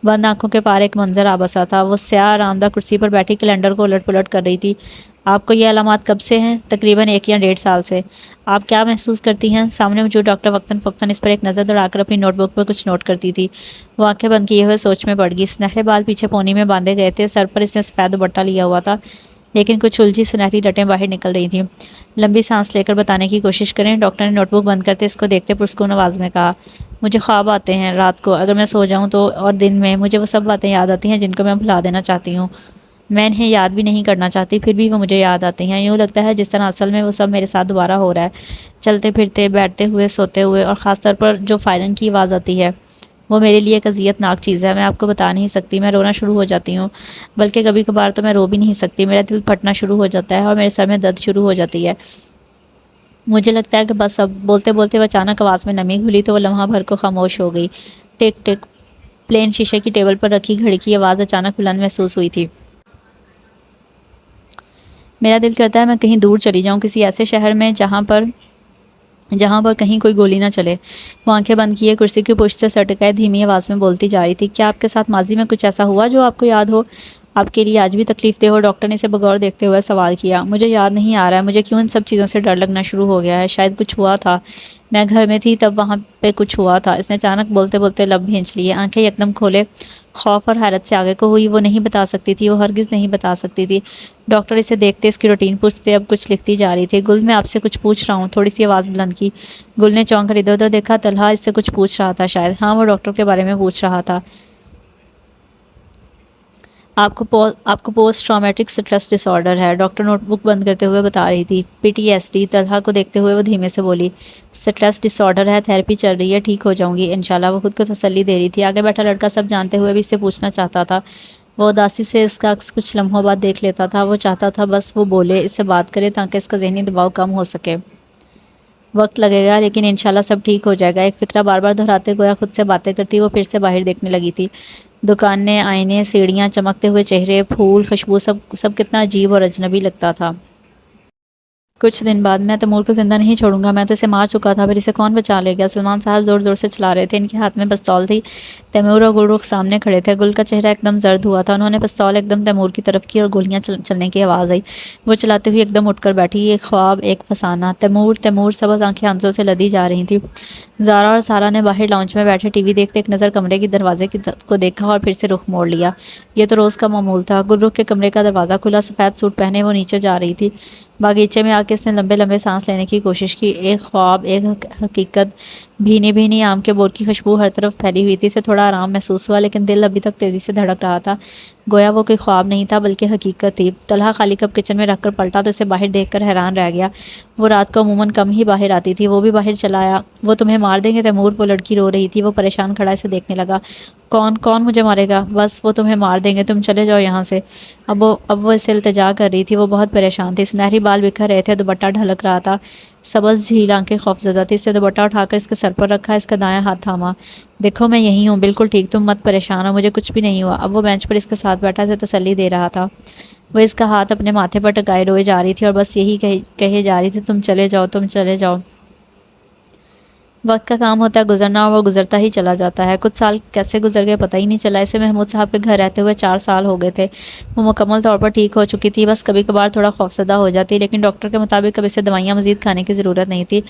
بند آنکھوں کے پار ایک منظر آ بسا تھا۔ وہ سیاہ آرامدہ کرسی پر بیٹھی کیلنڈر کو الٹ پلٹ کر رہی تھی۔ آپ کو یہ علامات کب سے ہیں؟ تقریباً 1 یا 1.5 سال سے۔ آپ کیا محسوس کرتی ہیں؟ سامنے موجود ڈاکٹر وقتاً فوقتاً اس پر ایک نظر دوڑا کر اپنی نوٹ بک پر کچھ نوٹ کرتی تھی۔ وہ آنکھیں بند کیے ہوئے سوچ میں پڑ گئی۔ سنہرے بال پیچھے پونی میں باندھے گئے تھے، سر پر اس نے سفید دوپٹہ لیا ہوا تھا، لیکن کچھ الجھی سنہری لٹیں باہر نکل رہی تھیں۔ لمبی سانس لے کر بتانے کی کوشش کریں، ڈاکٹر نے نوٹ بک بند کرتے اس کو دیکھتے پرسکون آواز میں کہا۔ مجھے خواب آتے ہیں رات کو، اگر میں سو جاؤں تو، اور دن میں مجھے وہ سب باتیں یاد آتی ہیں جن کو میں بھلا دینا چاہتی ہوں۔ میں انہیں یاد بھی نہیں کرنا چاہتی، پھر بھی وہ مجھے یاد آتی ہیں۔ یوں لگتا ہے جس طرح اصل میں وہ سب میرے ساتھ دوبارہ ہو رہا ہے، چلتے پھرتے، بیٹھتے ہوئے، سوتے ہوئے، اور خاص طور پر جو فائرنگ کی آواز آتی ہے وہ میرے لیے ایک اذیت ناک چیز ہے۔ میں آپ کو بتا نہیں سکتی، میں رونا شروع ہو جاتی ہوں، بلکہ کبھی کبھار تو میں رو بھی نہیں سکتی، میرا دل پھٹنا شروع ہو جاتا ہے اور میرے سر میں درد شروع ہو جاتی ہے۔ مجھے لگتا ہے کہ بس اب، بولتے بولتے وہ اچانک آواز میں نمی گھلی تو وہ لمحہ بھر کو خاموش ہو گئی۔ ٹک ٹک، پلین شیشے کی ٹیبل پر رکھی گھڑی کی آواز اچانک بلند محسوس ہوئی تھی۔ میرا دل کرتا ہے میں کہیں دور چلی جاؤں، کسی ایسے شہر میں جہاں پر کہیں کوئی گولی نہ چلے۔ وہ آنکھیں بند کیے کرسی کی پشت سے سر ٹکائے دھیمی آواز میں بولتی جا رہی تھی۔ کیا آپ کے ساتھ ماضی میں کچھ ایسا ہوا جو آپ کو یاد ہو، آپ کے لیے آج بھی تکلیف دہ ہو؟ ڈاکٹر نے اسے بغور دیکھتے ہوئے سوال کیا۔ مجھے یاد نہیں آ رہا ہے، مجھے کیوں ان سب چیزوں سے ڈر لگنا شروع ہو گیا ہے۔ شاید کچھ ہوا تھا، میں گھر میں تھی تب وہاں پہ کچھ ہوا تھا۔ اس نے اچانک بولتے بولتے لب بھینچ لیے، آنکھیں یکدم کھولے، خوف اور حیرت سے آگے کو ہوئی۔ وہ نہیں بتا سکتی تھی، وہ ہرگز نہیں بتا سکتی تھی۔ ڈاکٹر اسے دیکھتے، اس کی روٹین پوچھتے، اب کچھ لکھتی جا رہی تھی۔ گل، میں آپ سے کچھ پوچھ رہا ہوں، تھوڑی سی آواز بلند کی۔ گل نے چونک کر ادھر ادھر دیکھا۔ طلحہ اس سے کچھ پوچھ رہا تھا شاید، ہاں وہ ڈاکٹر کے بارے میں پوچھ رہا تھا۔ آپ کو پوسٹ ٹرامیٹک سٹریس ڈس آرڈر ہے، ڈاکٹر نوٹ بک بند کرتے ہوئے بتا رہی تھی۔ PTSD، طلحہ کو دیکھتے ہوئے وہ دھیمے سے بولی۔ سٹریس ڈس آرڈر ہے، تھراپی چل رہی ہے، ٹھیک ہو جاؤں گی انشاءاللہ، وہ خود کو تسلی دے رہی تھی۔ آگے بیٹھا لڑکا سب جانتے ہوئے بھی اس سے پوچھنا چاہتا تھا۔ وہ اداسی سے اس کا عکس کچھ لمحوں بعد دیکھ لیتا تھا۔ وہ چاہتا تھا بس وہ بولے، اس سے بات کرے تاکہ اس کا ذہنی دباؤ کم ہو سکے۔ وقت لگے گا لیکن انشاءاللہ سب ٹھیک ہو جائے گا، ایک فکرہ بار بار دہراتے گویا خود سے باتیں کرتی وہ پھر سے باہر دیکھنے لگی تھی۔ دکانیں، آئینے، سیڑھیاں، چمکتے ہوئے چہرے، پھول، خوشبو، سب کتنا عجیب اور اجنبی لگتا تھا۔ کچھ دن بعد، میں تیمور کو زندہ نہیں چھوڑوں گا، میں تو اسے مار چکا تھا، پھر اسے کون بچا لے گیا؟ سلمان صاحب زور زور سے چلا رہے تھے، ان کے ہاتھ میں پستول تھی۔ تیمور اور گل رخ سامنے کھڑے تھے۔ گل کا چہرہ ایک دم زرد ہوا تھا، انہوں نے پستول ایک دم تیمور کی طرف کی اور گولیاں چلنے کی آواز آئی۔ وہ چلاتے ہوئے ایک دم اٹھ کر بیٹھی، ایک خواب، ایک فسانہ۔ تیمور، تیمور، سبز آنکھیں آنسوں سے لدی جا رہی تھیں۔ زارا اور سارا نے باہر لاؤنج میں بیٹھے ٹی وی دیکھتے ایک نظر کمرے کی دروازے کو دیکھا اور پھر سے رخ موڑ لیا۔ یہ تو روز کا معمول تھا۔ گل رخ کے کمرے کا دروازہ کھلا، سفید سوٹ پہنے وہ نیچے جا رہی تھی۔ باغیچے میں آ کے اس نے لمبے لمبے سانس لینے کی کوشش کی۔ ایک خواب، ایک حقیقت۔ بھینی بھینی آم کے بور کی خوشبو ہر طرف پھیلی ہوئی تھی، اسے تھوڑا آرام محسوس ہوا، لیکن دل ابھی تک تیزی سے دھڑک رہا تھا، گویا وہ کوئی خواب نہیں تھا بلکہ حقیقت تھی۔ طلحہ خالی کپ کچن میں رکھ کر پلٹا تو اسے باہر دیکھ کر حیران رہ گیا۔ وہ رات کو عموماً کم ہی باہر آتی تھی، وہ بھی باہر چلا آیا۔ وہ تمہیں مار دیں گے تیمور؟ وہ لڑکی رو رہی تھی، وہ پریشان کھڑا اسے دیکھنے لگا۔ کون مجھے مارے گا؟ بس وہ تمہیں مار دیں گے، تم چلے جاؤ یہاں سے۔ اب وہ اسے التجا کر رہی تھی، وہ بہت پریشان تھی، سنہری بال بکھر رہے تھے، دوپٹہ ڈھلک رہا تھا، سبز جھیل آنکھیں خوفزدہ تھی۔ اس سے دوپٹہ اٹھا کر اس کے سر پر رکھا، اس کا دایاں ہاتھ تھاما۔ دیکھو میں یہی ہوں، بالکل ٹھیک، تم مت پریشان ہو، مجھے کچھ بھی نہیں ہوا۔ اب وہ بینچ پر اس کے ساتھ بیٹھا اسے تسلی دے رہا تھا۔ وہ اس کا ہاتھ اپنے ماتھے پر ٹکائے روئے جا رہی تھی اور بس یہی کہے جا رہی تھی، تم چلے جاؤ، تم چلے جاؤ۔ وقت کا کام ہوتا ہے گزرنا، اور وہ گزرتا ہی چلا جاتا ہے۔ کچھ سال کیسے گزر گئے پتہ ہی نہیں چلا۔ اسے محمود صاحب کے گھر رہتے ہوئے 4 سال ہو گئے تھے۔ وہ مکمل طور پر ٹھیک ہو چکی تھی، بس کبھی کبھار تھوڑا خوفزدہ ہو جاتی، لیکن ڈاکٹر کے مطابق اب اسے دوائیاں مزید کھانے کی ضرورت نہیں تھی۔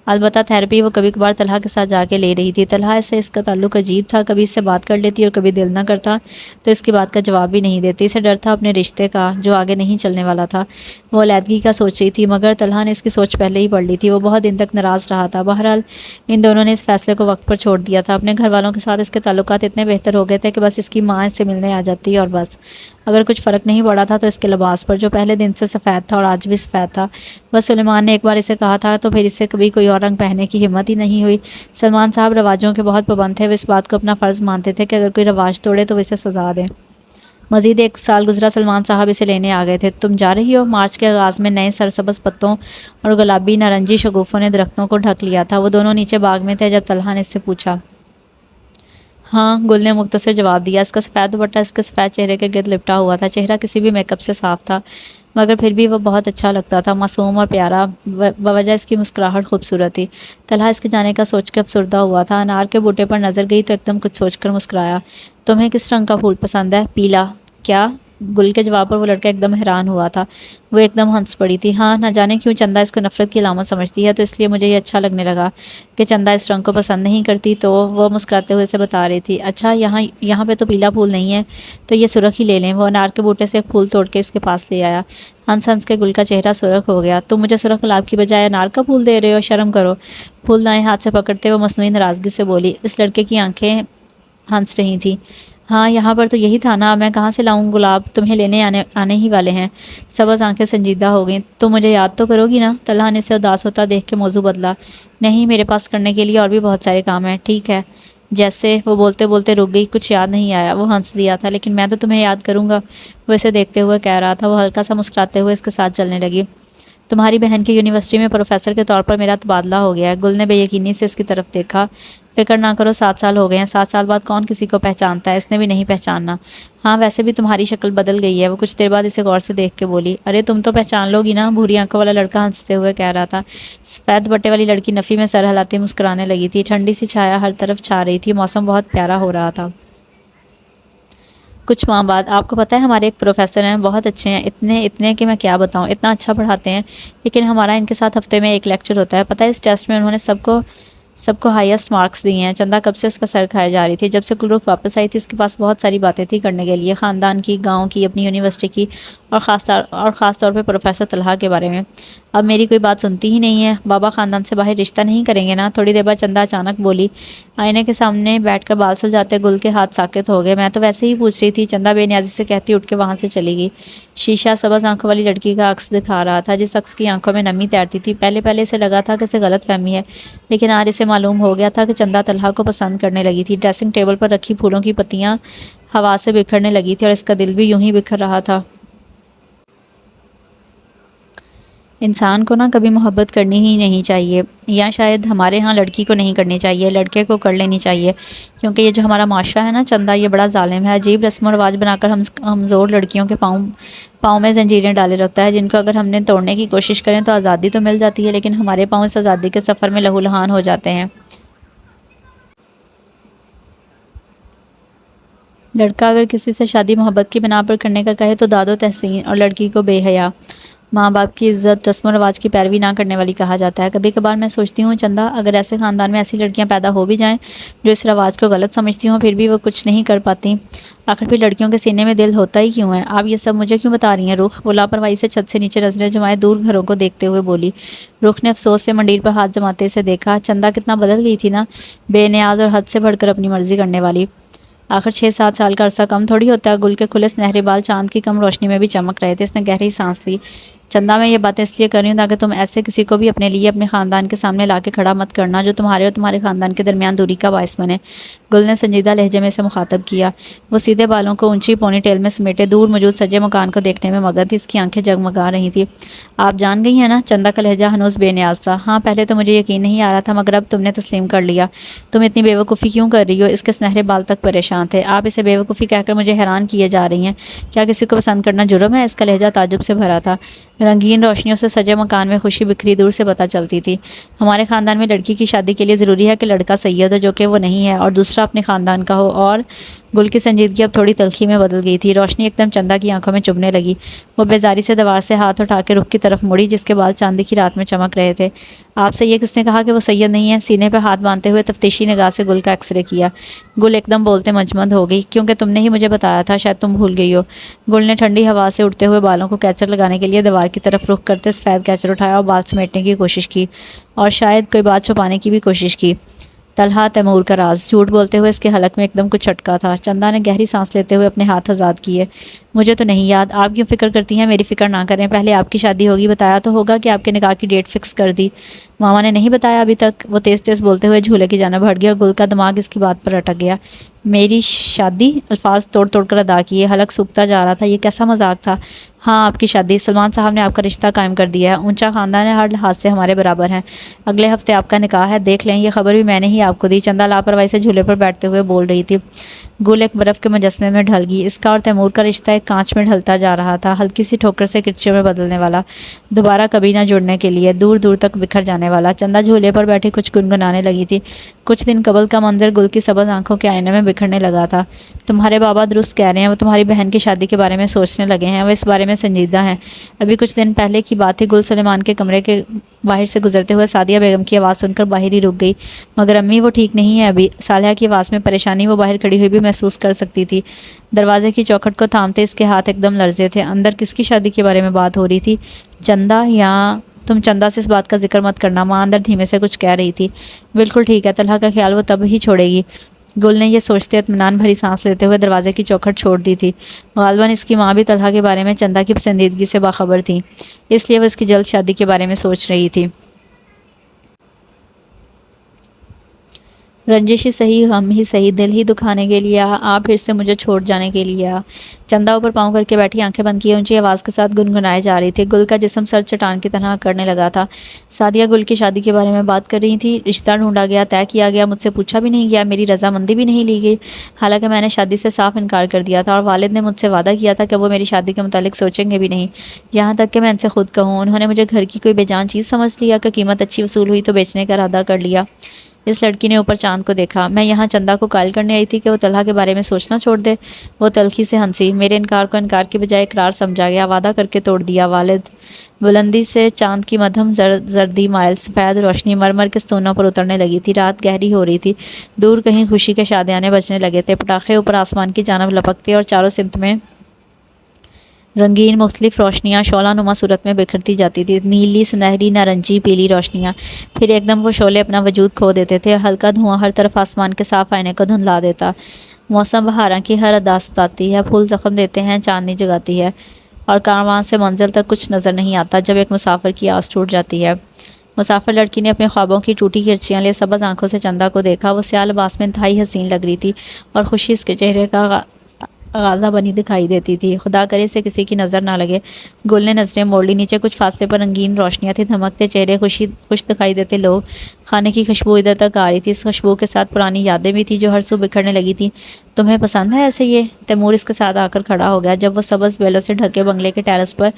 البتہ تھیراپی وہ کبھی کبھار طلحہ کے ساتھ جا کے لے رہی تھی۔ طلحہ سے اس کا تعلق عجیب تھا، کبھی اس سے بات کر لیتی اور کبھی دل نہ کرتا تو اس کی بات کا جواب بھی نہیں دیتی۔ اسے ڈر تھا اپنے رشتے کا جو آگے نہیں چلنے والا تھا۔ وہ علیحدگی کا سوچ رہی تھی، مگر طلحہ نے اس کی سوچ پہلے ہی پڑھ لی تھی۔ وہ بہت دن تک ناراض رہا تھا۔ بہرحال ان دونوں نے اس فیصلے کو وقت پر چھوڑ دیا تھا۔ اپنے گھر والوں کے ساتھ اس کے تعلقات اتنے بہتر ہو گئے تھے کہ بس اس کی ماں اس سے ملنے آ جاتی اور بس۔ اگر کچھ فرق نہیں پڑا تھا تو اس کے لباس پر، جو پہلے دن سے سفید تھا اور آج بھی سفید تھا۔ بس سلیمان نے ایک بار اسے کہا تھا تو پھر اسے کبھی کوئی اور رنگ پہننے کی ہمت ہی نہیں ہوئی۔ سلمان صاحب رواجوں کے بہت پابند تھے۔ وہ اس بات کو اپنا فرض مانتے تھے کہ اگر کوئی رواج توڑے تو وہ اسے سزا دیں۔ مزید 1 سال گزرا، سلمان صاحب اسے لینے آ گئے تھے۔ تم جا رہی ہو؟ مارچ کے آغاز میں نئے سرسبز پتوں اور گلابی نارنجی شگوفوں نے درختوں کو ڈھک لیا تھا۔ وہ دونوں نیچے باغ میں تھے جب طلحہ نے اس سے پوچھا۔ ہاں، گل نے مختصر جواب دیا۔ اس کا سفید دوپٹہ اس کے سفید چہرے کے گرد لپٹا ہوا تھا۔ چہرہ کسی بھی میک اپ سے صاف تھا، مگر پھر بھی وہ بہت اچھا لگتا تھا، معصوم اور پیارا۔ بوجہ اس کی مسکراہٹ خوبصورت تھی۔ طلحہ اس کے جانے کا سوچ کے افسردہ ہوا تھا۔ انار کے بوٹے پر نظر گئی تو ایک دم کچھ سوچ کر مسکرایا۔ تمہیں کس رنگ کا پھول پسند ہے؟ پیلا۔ کیا؟ گل کے جواب پر وہ لڑکا ایک دم حیران ہوا تھا۔ وہ ایک دم ہنس پڑی تھی۔ ہاں، نہ جانے کیوں چندہ اس کو نفرت کی علامت سمجھتی ہے، تو اس لیے مجھے یہ اچھا لگنے لگا کہ چندہ اس رنگ کو پسند نہیں کرتی، تو وہ مسکراتے ہوئے اسے بتا رہی تھی۔ اچھا، یہاں پہ تو پیلا پھول نہیں ہے، تو یہ سرخ ہی لے لیں۔ وہ انار کے بوٹے سے ایک پھول توڑ کے اس کے پاس لے آیا۔ ہنس ہنس کے گل کا چہرہ سرخ ہو گیا۔ تم مجھے سرخ گلاب کی بجائے انار کا پھول دے رہے ہو؟ شرم کرو۔ پھول دائیں ہاتھ سے پکڑتے وہ مصنوعی ناراضگی سے بولی۔ اس لڑکے کی آنکھیں ہنس رہی تھیں۔ ہاں، یہاں پر تو یہی تھا نا، میں کہاں سے لاؤں گلاب؟ تمہیں لینے آنے ہی والے ہیں۔ سبز آنکھیں سنجیدہ ہو گئیں۔ تم مجھے یاد تو کرو گی نا؟ طلحہ نے اسے اداس ہوتا دیکھ کے موضوع بدلا۔ نہیں، میرے پاس کرنے کے لیے اور بھی بہت سارے کام ہیں۔ ٹھیک ہے، جیسے؟ وہ بولتے بولتے رک گئی، کچھ یاد نہیں آیا۔ وہ ہنس دیا تھا۔ لیکن میں تو تمہیں یاد کروں گا، وہ اسے دیکھتے ہوئے کہہ رہا تھا۔ وہ ہلکا سا مسکراتے ہوئے اس کے ساتھ چلنے لگی۔ تمہاری بہن کی یونیورسٹی میں پروفیسر کے طور پر میرا تبادلہ ہو گیا ہے۔ گل نے بے یقینی سے اس کی طرف دیکھا۔ فکر نہ کرو، 7 سال ہو گئے ہیں۔ 7 سال بعد کون کسی کو پہچانتا ہے؟ اس نے بھی نہیں پہچاننا۔ ہاں، ویسے بھی تمہاری شکل بدل گئی ہے۔ وہ کچھ دیر بعد اسے غور سے دیکھ کے بولی۔ ارے تم تو پہچان لو گی نا؟ بھوری آنکھوں والا لڑکا ہنستے ہوئے کہہ رہا تھا۔ سفید بٹے والی لڑکی نفی میں سر ہلاتی مسکرانے لگی تھی۔ ٹھنڈی سی چھایا ہر طرف چھا رہی تھی۔ موسم بہت پیارا ہو رہا تھا۔ کچھ ماہ بعد، آپ کو پتہ ہے ہمارے ایک پروفیسر ہیں، بہت اچھے ہیں، اتنے کہ میں کیا بتاؤں، اتنا اچھا پڑھاتے ہیں، لیکن ہمارا ان کے ساتھ ہفتے میں 1 لیکچر ہوتا ہے۔ پتہ ہے اس ٹیسٹ میں انہوں نے سب کو ہائیسٹ مارکس دیے ہیں۔ چندہ کب سے اس کا سر کھائے جا رہی تھی۔ جب سے گلرخ واپس آئی تھی اس کے پاس بہت ساری باتیں تھی کرنے کے لیے، خاندان کی، گاؤں کی، اپنی یونیورسٹی کی، اور خاص طور پہ پروفیسر طلحہ کے بارے میں۔ اب میری کوئی بات سنتی ہی نہیں ہے۔ بابا خاندان سے باہر رشتہ نہیں کریں گے نا؟ تھوڑی دیر بعد چندہ اچانک بولی۔ آئینے کے سامنے بیٹھ کر بال سلجھاتے گل کے ہاتھ ساکت ہو گئے۔ میں تو ویسے ہی پوچھ رہی تھی، چندہ بے نیازی سے کہتی اٹھ کے وہاں سے چلی گئی۔ شیشہ سبز آنکھوں والی لڑکی کا عکس دکھا رہا تھا، جس عکس کی آنکھوں میں نمی تیرتی تھی۔ پہلے اسے لگا تھا کہ اسے غلط فہمی ہے، لیکن آج اسے معلوم ہو گیا تھا کہ چندہ طلحہ کو پسند کرنے لگی تھی۔ ڈریسنگ ٹیبل پر رکھی پھولوں کی پتیاں ہوا سے بکھرنے لگی تھی اور اس کا دل بھی یوں ہی بکھر رہا تھا۔ انسان کو نا کبھی محبت کرنی ہی نہیں چاہیے، یا شاید ہمارے ہاں لڑکی کو نہیں کرنی چاہیے، لڑکے کو کر لینی چاہیے، کیونکہ یہ جو ہمارا معاشرہ ہے نا چندہ، یہ بڑا ظالم ہے۔ عجیب رسم و رواج بنا کر ہمزور لڑکیوں کے پاؤں میں زنجیریں ڈالے رکھتا ہے، جن کو اگر ہم نے توڑنے کی کوشش کریں تو آزادی تو مل جاتی ہے، لیکن ہمارے پاؤں اس آزادی کے سفر میں لہو لہان ہو جاتے ہیں۔ لڑکا اگر کسی سے شادی محبت کی بنا پر کرنے کا کہے تو داد و تحسین، اور لڑکی کو بے حیا، ماں باپ کی عزت، رسم و رواج کی پیروی نہ کرنے والی کہا جاتا ہے۔ کبھی کبھار میں سوچتی ہوں چندہ، اگر ایسے خاندان میں ایسی لڑکیاں پیدا ہو بھی جائیں جو اس رواج کو غلط سمجھتی ہوں، پھر بھی وہ کچھ نہیں کر پاتی، آخر پھر لڑکیوں کے سینے میں دل ہوتا ہی کیوں ہے؟ آپ یہ سب مجھے کیوں بتا رہی ہیں رخ؟ وہ لاپرواہی سے چھت سے نیچے نظریں جمائے دور گھروں کو دیکھتے ہوئے بولی۔ رخ نے افسوس سے منڈیر پر ہاتھ جماتے سے دیکھا۔ چندہ کتنا بدل گئی تھی نا، بے نیاز اور حد سے بڑھ کر اپنی مرضی کرنے والی۔ آخر 6-7 سال کا عرصہ کم تھوڑی ہوتا ہے۔ گل کے کھلے سنہرے بال چاند کی کم روشنی میں بھی چمک رہے تھے۔ اس نے گہری سانس لی۔ چندہ، میں یہ باتیں اس لیے کر رہی ہوں تاکہ تم ایسے کسی کو بھی اپنے لیے اپنے خاندان کے سامنے لا کے کھڑا مت کرنا جو تمہارے اور تمہارے خاندان کے درمیان دوری کا باعث بنے۔ گل نے سنجیدہ لہجے میں اسے مخاطب کیا۔ وہ سیدھے بالوں کو اونچی پونی ٹیل میں سمیٹے دور موجود سجے مکان کو دیکھنے میں مگن تھی۔ اس کی آنکھیں جگمگا رہی تھی۔ آپ جان گئی ہیں نا؟ چندہ کا لہجہ ہنوز بے نیاز تھا۔ ہاں، پہلے تو مجھے یقین نہیں آ رہا تھا، مگر اب تم نے تسلیم کر لیا۔ تم اتنی بیوقوفی کیوں کر رہی ہو؟ اس کے سنہرے بال تک پریشان تھے۔ آپ اسے بیوقوفی کہہ کر مجھے حیران کیے جا رہی ہیں۔ کیا کسی کو پسند کرنا جرم ہے؟ اس کا لہجہ تعجب سے بھرا تھا۔ رنگین روشنیوں سے سجے مکان میں خوشی بکھری دور سے پتہ چلتی تھی۔ ہمارے خاندان میں لڑکی کی شادی کے لیے ضروری ہے کہ لڑکا سید ہو، جو کہ وہ نہیں ہے، اور دوسرا اپنے خاندان کا ہو۔ اور گل کی سنجیدگی اب تھوڑی تلخی میں بدل گئی تھی۔ روشنی ایک دم چندا کی آنکھوں میں چبھنے لگی۔ وہ بیزاری سے دیوار سے ہاتھ اٹھا کے رخ کی طرف مڑی، جس کے بال چاندی کی رات میں چمک رہے تھے۔ آپ سے یہ کس نے کہا کہ وہ سید نہیں ہے؟ سینے پہ ہاتھ باندھتے ہوئے تفتیشی نگاہ سے گل کا ایکس رے کیا۔ گل ایک دم بولتے مجمد ہو گئی۔ کیونکہ تم نے ہی مجھے بتایا تھا، شاید تم بھول گئی ہو۔ گل نے ٹھنڈی ہوا سے اڑتے ہوئے بالوں کو کیچر لگانے کے لیے دیوار کی طرف رخ کرتے سفید کیچر اٹھایا اور بال سمیٹنے کی کوشش کی، اور شاید کوئی بات چھپانے کی بھی کوشش کی۔ طلحہ تیمور کا راز، جھوٹ بولتے ہوئے اس کے حلق میں ایک دم کچھ چھٹکا تھا۔ چندا نے گہری سانس لیتے ہوئے اپنے ہاتھ آزاد کیے۔ مجھے تو نہیں یاد۔ آپ کیوں فکر کرتی ہیں؟ میری فکر نہ کریں، پہلے آپ کی شادی ہوگی۔ بتایا تو ہوگا کہ آپ کے نکاح کی ڈیٹ فکس کر دی۔ ماما نے نہیں بتایا ابھی تک؟ وہ تیز تیز بولتے ہوئے جھولے کی جانب ہٹ گیا اور گل کا دماغ اس کی بات پر اٹک گیا۔ میری شادی؟ الفاظ توڑ توڑ کر ادا کیے، حلق سوکھتا جا رہا تھا۔ یہ کیسا مذاق تھا؟ ہاں، آپ کی شادی۔ سلمان صاحب نے آپ کا رشتہ قائم کر دیا ہے۔ اونچا خاندان ہے، ہر لحاظ سے ہمارے برابر ہیں۔ اگلے ہفتے آپ کا نکاح ہے، دیکھ لیں۔ یہ خبر بھی میں نے ہی آپ کو دی۔ چندا لاپرواہی سے جھولے پر بیٹھتے ہوئے بول رہی تھی۔ گل ایک برف کے مجسمے میں ڈھل گئی۔ اس کا اور تیمور کا رشتہ ایک کانچ میں ڈھلتا جا رہا تھا، ہلکی سی ٹھوکر سے کرچیوں میں بدلنے والا، دوبارہ کبھی نہ جڑنے کے لیے، دور دور تک بکھر جانے والا۔ چندا جھولے پر بیٹھی کچھ گنگنانے لگی تھی۔ کچھ دن قبل کا منظر گل کی سبز آنکھوں کے آئینے میں بکھرنے لگا تھا۔ تمہارے بابا درست کہہ رہے ہیں، وہ تمہاری بہن کی شادی کے بارے میں سوچنے لگے ہیں، وہ اس بارے میں سنجیدہ ہیں۔ ابھی کچھ دن پہلے کی بات تھی، گل سلیمان کے کمرے کے باہر سے گزرتے ہوئے سعدیہ بیگم کی آواز سن کر باہر ہی رک گئی۔ مگر امی، وہ ٹھیک نہیں ہے ابھی۔ صالحہ کی آواز میں پریشانی وہ باہر کھڑی ہوئی بھی محسوس کر سکتی تھی۔ دروازے کی چوکھٹ کو تھامتے اس کے ہاتھ ایک دم لرزے تھے۔ اندر کس کی شادی کے بارے میں بات ہو رہی تھی؟ چندا یا تم چندا سے اس بات کا ذکر مت کرنا، ماں اندر دھیمے سے کچھ کہہ رہی تھی۔ بالکل ٹھیک ہے، طلحہ کا خیال وہ تب ہی چھوڑے گی۔ گل نے یہ سوچتے اطمینان بھری سانس لیتے ہوئے دروازے کی چوکھٹ چھوڑ دی تھی۔ غالباً اس کی ماں بھی طلحہ کے بارے میں چندا کی پسندیدگی سے باخبر تھی، اس لیے وہ اس کی جلد شادی کے بارے میں سوچ رہی تھی۔ رنجش ہی صحیح، غم ہی صحیح، دل ہی دکھانے کے لیے آ، پھر سے مجھے چھوڑ جانے کے لیے آ۔ چندا اوپر پاؤں کر کے بیٹھی، آنکھیں بند کیے اونچی آواز کے ساتھ گنگنائے جا رہی تھی۔ گل کا جسم سر چٹان کی طرح کرنے لگا تھا۔ سعدیہ گل کی شادی کے بارے میں بات کر رہی تھی۔ رشتہ ڈھونڈا گیا، طے کیا گیا، مجھ سے پوچھا بھی نہیں گیا، میری رضامندی بھی نہیں لی گئی، حالانکہ میں نے شادی سے صاف انکار کر دیا تھا، اور والد نے مجھ سے وعدہ کیا تھا کہ وہ میری شادی کے متعلق سوچیں گے بھی نہیں، یہاں تک کہ میں ان سے خود کہوں۔ انہوں نے مجھے گھر کی کوئی بے جان چیز سمجھ لیا کہ قیمت اچھی وصول ہوئی تو بیچنے کا ارادہ کر لیا۔ اس لڑکی نے اوپر چاند کو دیکھا۔ میں یہاں چندا کو قائل کرنے آئی تھی کہ وہ طلحہ کے بارے میں سوچنا چھوڑ دے۔ وہ تلخی سے ہنسی۔ میرے انکار کو انکار کی بجائے اقرار سمجھا گیا، وعدہ کر کے توڑ دیا۔ والد؟ بلندی سے چاند کی مدھم زردی مائل سفید روشنی مرمر کے ستونوں پر اترنے لگی تھی۔ رات گہری ہو رہی تھی، دور کہیں خوشی کے شادیانے بجنے لگے تھے، پٹاخے اوپر آسمان کی جانب لپکتے اور چاروں سمت میں رنگین مختلف روشنیاں شعلہ نما صورت میں بکھرتی جاتی تھی، نیلی، سنہری، نارنجی، پیلی روشنیاں۔ پھر ایک دم وہ شعلے اپنا وجود کھو دیتے تھے، اور ہلکا دھواں ہر طرف آسمان کے صاف آئینے کو دھندلا دیتا۔ موسم بہاراں کی ہر ادا ستاتی ہے، پھول زخم دیتے ہیں، چاندنی جگاتی ہے، اور کاروان سے منزل تک کچھ نظر نہیں آتا جب ایک مسافر کی آس ٹوٹ جاتی ہے۔ مسافر لڑکی نے اپنے خوابوں کی ٹوٹی کرچیاں لیے سبز آنکھوں سے چندا کو دیکھا۔ وہ سیاہ لباس میں انتہائی حسین لگ رہی تھی، اور خوشی اس کے چہرے کا غازہ بنی دکھائی دیتی تھی۔ خدا کرے سے کسی کی نظر نہ لگے۔ گل نے نظریں موڑ لی۔ نیچے کچھ فاصلے پر رنگین روشنیاں تھیں، دھمکتے چہرے، خوش دکھائی دیتے لوگ۔ کھانے کی خوشبو ادھر تک آ رہی تھی، اس خوشبو کے ساتھ پرانی یادیں بھی تھیں جو ہر سو بکھرنے لگی تھیں۔ تمہیں پسند ہے ایسے؟ یہ تیمور اس کے ساتھ آ کر کھڑا ہو گیا جب وہ سبز بیلوں سے ڈھکے بنگلے کے ٹیرس پر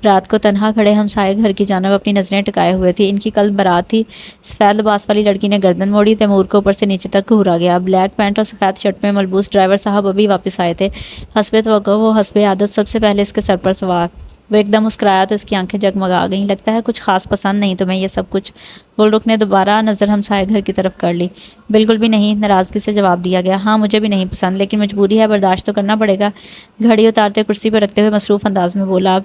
رات کو تنہا کھڑے ہمسائے گھر کی جانب اپنی نظریں ٹکائے ہوئے تھی۔ ان کی کل بارات تھی۔ سفید لباس والی لڑکی نے گردن موڑی۔ تیمور کو اوپر سے نیچے تک گھورا گیا۔ بلیک پینٹ اور سفید شرٹ میں ملبوس ڈرائیور صاحب ابھی واپس آئے تھے۔ حسب توقع وہ حسب عادت سب سے پہلے اس کے سر پر سوار۔ وہ ایک دم مسکرایا تو اس کی آنکھیں جگمگا گئیں۔ لگتا ہے کچھ خاص پسند نہیں تمہیں یہ سب کچھ؟ گلرخ نے دوبارہ نظر ہمسائے گھر کی طرف کر لی۔ بالکل بھی نہیں، ناراضگی سے جواب دیا گیا۔ ہاں، مجھے بھی نہیں پسند، لیکن مجبوری ہے، برداشت تو کرنا پڑے گا۔ گھڑی اتارتے کرسی پر رکھتے ہوئے مصروف انداز میں بولا۔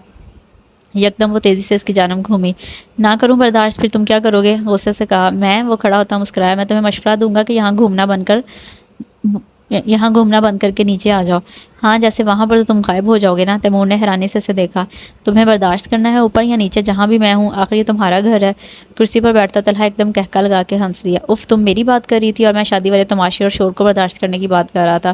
یکدم وہ تیزی سے اس کی جانب گھومی۔ نہ کروں برداشت؟ پھر تم کیا کرو گے؟ غصے سے کہا۔ میں؟ وہ کھڑا ہوتا مسکرایا۔ میں تمہیں مشورہ دوں گا کہ یہاں گھومنا بند کر کے نیچے آ جاؤ۔ ہاں، جیسے وہاں پر تو تم غائب ہو جاؤ گے نا؟ تیمور نے حیرانی سے اسے دیکھا۔ تمہیں برداشت کرنا ہے اوپر یا نیچے، جہاں بھی میں ہوں؟ آخر یہ تمہارا گھر ہے۔ کرسی پر بیٹھتا طلحہ ایک دم کہکا لگا کے ہنس دیا۔ اف، تم میری بات کر رہی تھی اور میں شادی والے تماشے اور شور کو برداشت کرنے کی بات کر رہا تھا۔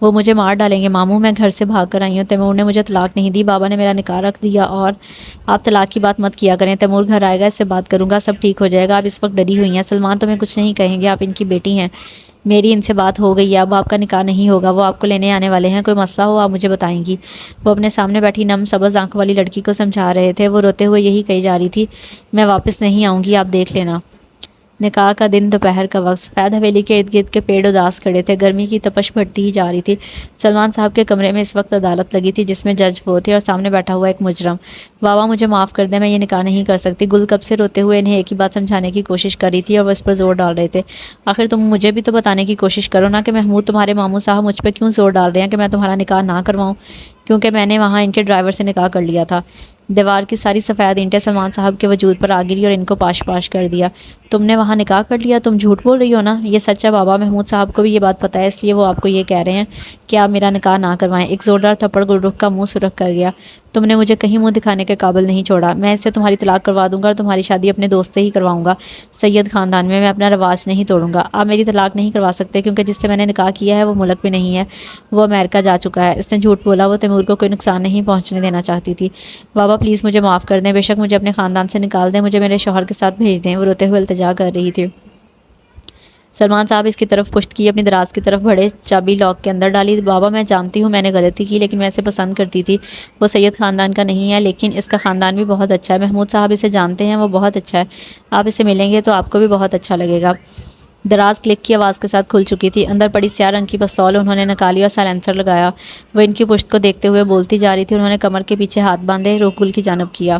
وہ مجھے مار ڈالیں گے ماموں، میں گھر سے بھاگ کر آئی ہوں، تیمور نے مجھے طلاق نہیں دی، بابا نے میرا نکاح رکھ دیا، اور آپ طلاق کی بات مت کیا کریں، تیمور گھر آئے گا، اس سے بات کروں گا، سب ٹھیک ہو جائے گا، آپ اس وقت ڈری ہوئی ہیں، سلمان تمہیں کچھ نہیں کہیں گے، آپ ان کی بیٹی ہیں، میری ان سے بات ہو گئی ہے، اب آپ کا نکاح نہیں ہوگا، وہ آپ کو لینے آنے والے ہیں، کوئی مسئلہ ہو آپ مجھے بتائیں گی۔ وہ اپنے سامنے بیٹھی نم سبز آنکھوں والی لڑکی کو سمجھا رہے تھے، وہ روتے ہوئے یہی کہی جا رہی تھی، میں واپس نہیں آؤں گی، آپ دیکھ لینا۔ نکاح کا دن دوپہر کا وقت، سفید حویلی کے ارد گرد کے پیڑ اداس کھڑے تھے، گرمی کی تپش بڑھتی ہی جا رہی تھی۔ سلمان صاحب کے کمرے میں اس وقت عدالت لگی تھی جس میں جج وہ تھے اور سامنے بیٹھا ہوا ایک مجرم۔ بابا مجھے معاف کر دیں، میں یہ نکاح نہیں کر سکتی۔ گل کب سے روتے ہوئے انہیں ایک ہی بات سمجھانے کی کوشش کر رہی تھی اور وہ اس پر زور ڈال رہے تھے۔ آخر تم مجھے بھی تو بتانے کی کوشش کرو نا کہ محمود تمہارے ماموں صاحب مجھ پہ کیوں زور ڈال رہے ہیں کہ میں تمہارا نکاح نہ کرواؤں؟ کیونکہ میں نے وہاں ان کے ڈرائیور سے نکاح کر لیا تھا۔ دیوار کی ساری سفید اینٹیں سلمان صاحب کے وجود پر آ گری اور ان کو پاش پاش کر دیا۔ تم نے وہاں نکاح کر لیا؟ تم جھوٹ بول رہی ہو نا؟ یہ سچ ہے بابا، محمود صاحب کو بھی یہ بات پتہ ہے، اس لیے وہ آپ کو یہ کہہ رہے ہیں کہ آپ میرا نکاح نہ کروائیں۔ ایک زوردار تھپڑ گلرخ کا منہ سرخ کر گیا۔ تم نے مجھے کہیں منہ دکھانے کے قابل نہیں چھوڑا، میں اس سے تمہاری طلاق کروا دوں گا اور تمہاری شادی اپنے دوست سے ہی کرواؤں گا، سید خاندان میں اپنا رواج نہیں توڑوں گا۔ آپ میری طلاق نہیں کروا سکتے کیونکہ جس سے میں نے نکاح کیا ہے وہ ملک میں نہیں ہے، وہ امریکہ جا چکا ہے۔ اس نے جھوٹ بولا، وہ تیمور کو کوئی نقصان نہیں پہنچنے دینا چاہتی تھی۔ بابا پلیز مجھے معاف کر دیں، بے شک مجھے اپنے خاندان سے نکال دیں، مجھے میرے شوہر کے ساتھ بھیج دیں، وہ روتے ہوئے التجا کر رہی تھی۔ سلمان صاحب اس کی طرف پشت کی، اپنی دراز کی طرف بڑھے، چابی لاک کے اندر ڈالی۔ بابا میں جانتی ہوں میں نے غلطی کی، لیکن میں اسے پسند کرتی تھی، وہ سید خاندان کا نہیں ہے، لیکن اس کا خاندان بھی بہت اچھا ہے، محمود صاحب اسے جانتے ہیں، وہ بہت اچھا ہے، آپ اسے ملیں گے تو آپ کو بھی بہت اچھا لگے گا۔ دراز کلک کی آواز کے ساتھ کھل چکی تھی، اندر پڑی سیاہ رنگ کی پستول انہوں نے نکالی اور سائلنسر لگایا۔ وہ ان کی پشت کو دیکھتے ہوئے بولتی جا رہی تھی، انہوں نے کمر کے پیچھے ہاتھ باندھے، رخ گل کی جانب کیا۔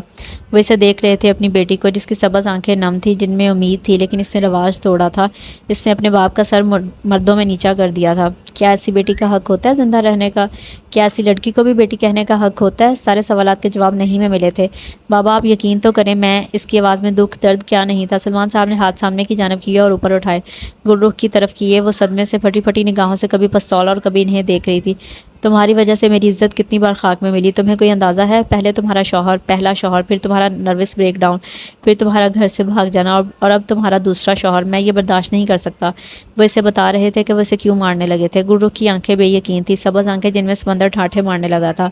وہ اسے دیکھ رہے تھے، اپنی بیٹی کو، جس کی سبز آنکھیں نم تھیں، جن میں امید تھی، لیکن اس نے رواج توڑا تھا، اس نے اپنے باپ کا سر مردوں میں نیچا کر دیا تھا۔ کیا ایسی بیٹی کا حق ہوتا ہے زندہ رہنے کا؟ کیا ایسی لڑکی کو بھی بیٹی کہنے کا حق ہوتا ہے؟ سارے سوالات کے جواب نہیں میں ملے تھے۔ بابا آپ یقین تو کریں، میں، اس کی آواز میں دکھ درد کیا نہیں تھا۔ سلمان صاحب نے ہاتھ سامنے کی جانب کیے اور اوپر اٹھائے، گلرخ کی طرف کیے، وہ صدمے سے پھٹی پھٹی نگاہوں سے کبھی پستول اور کبھی انہیں دیکھ رہی تھی۔ تمہاری وجہ سے میری عزت کتنی بار خاک میں ملی، تمہیں کوئی اندازہ ہے؟ پہلے تمہارا شوہر، پہلا شوہر، پھر تمہارا نروس بریک ڈاؤن، پھر تمہارا گھر سے بھاگ جانا، اور اب تمہارا دوسرا شوہر، میں یہ برداشت نہیں کر سکتا۔ وہ اسے بتا رہے تھے کہ وہ اسے کیوں مارنے لگے تھے۔ گلرخ کی آنکھیں بے یقین تھی، سبز آنکھیں جن میں سمندر ٹھاٹھے مارنے لگا تھا۔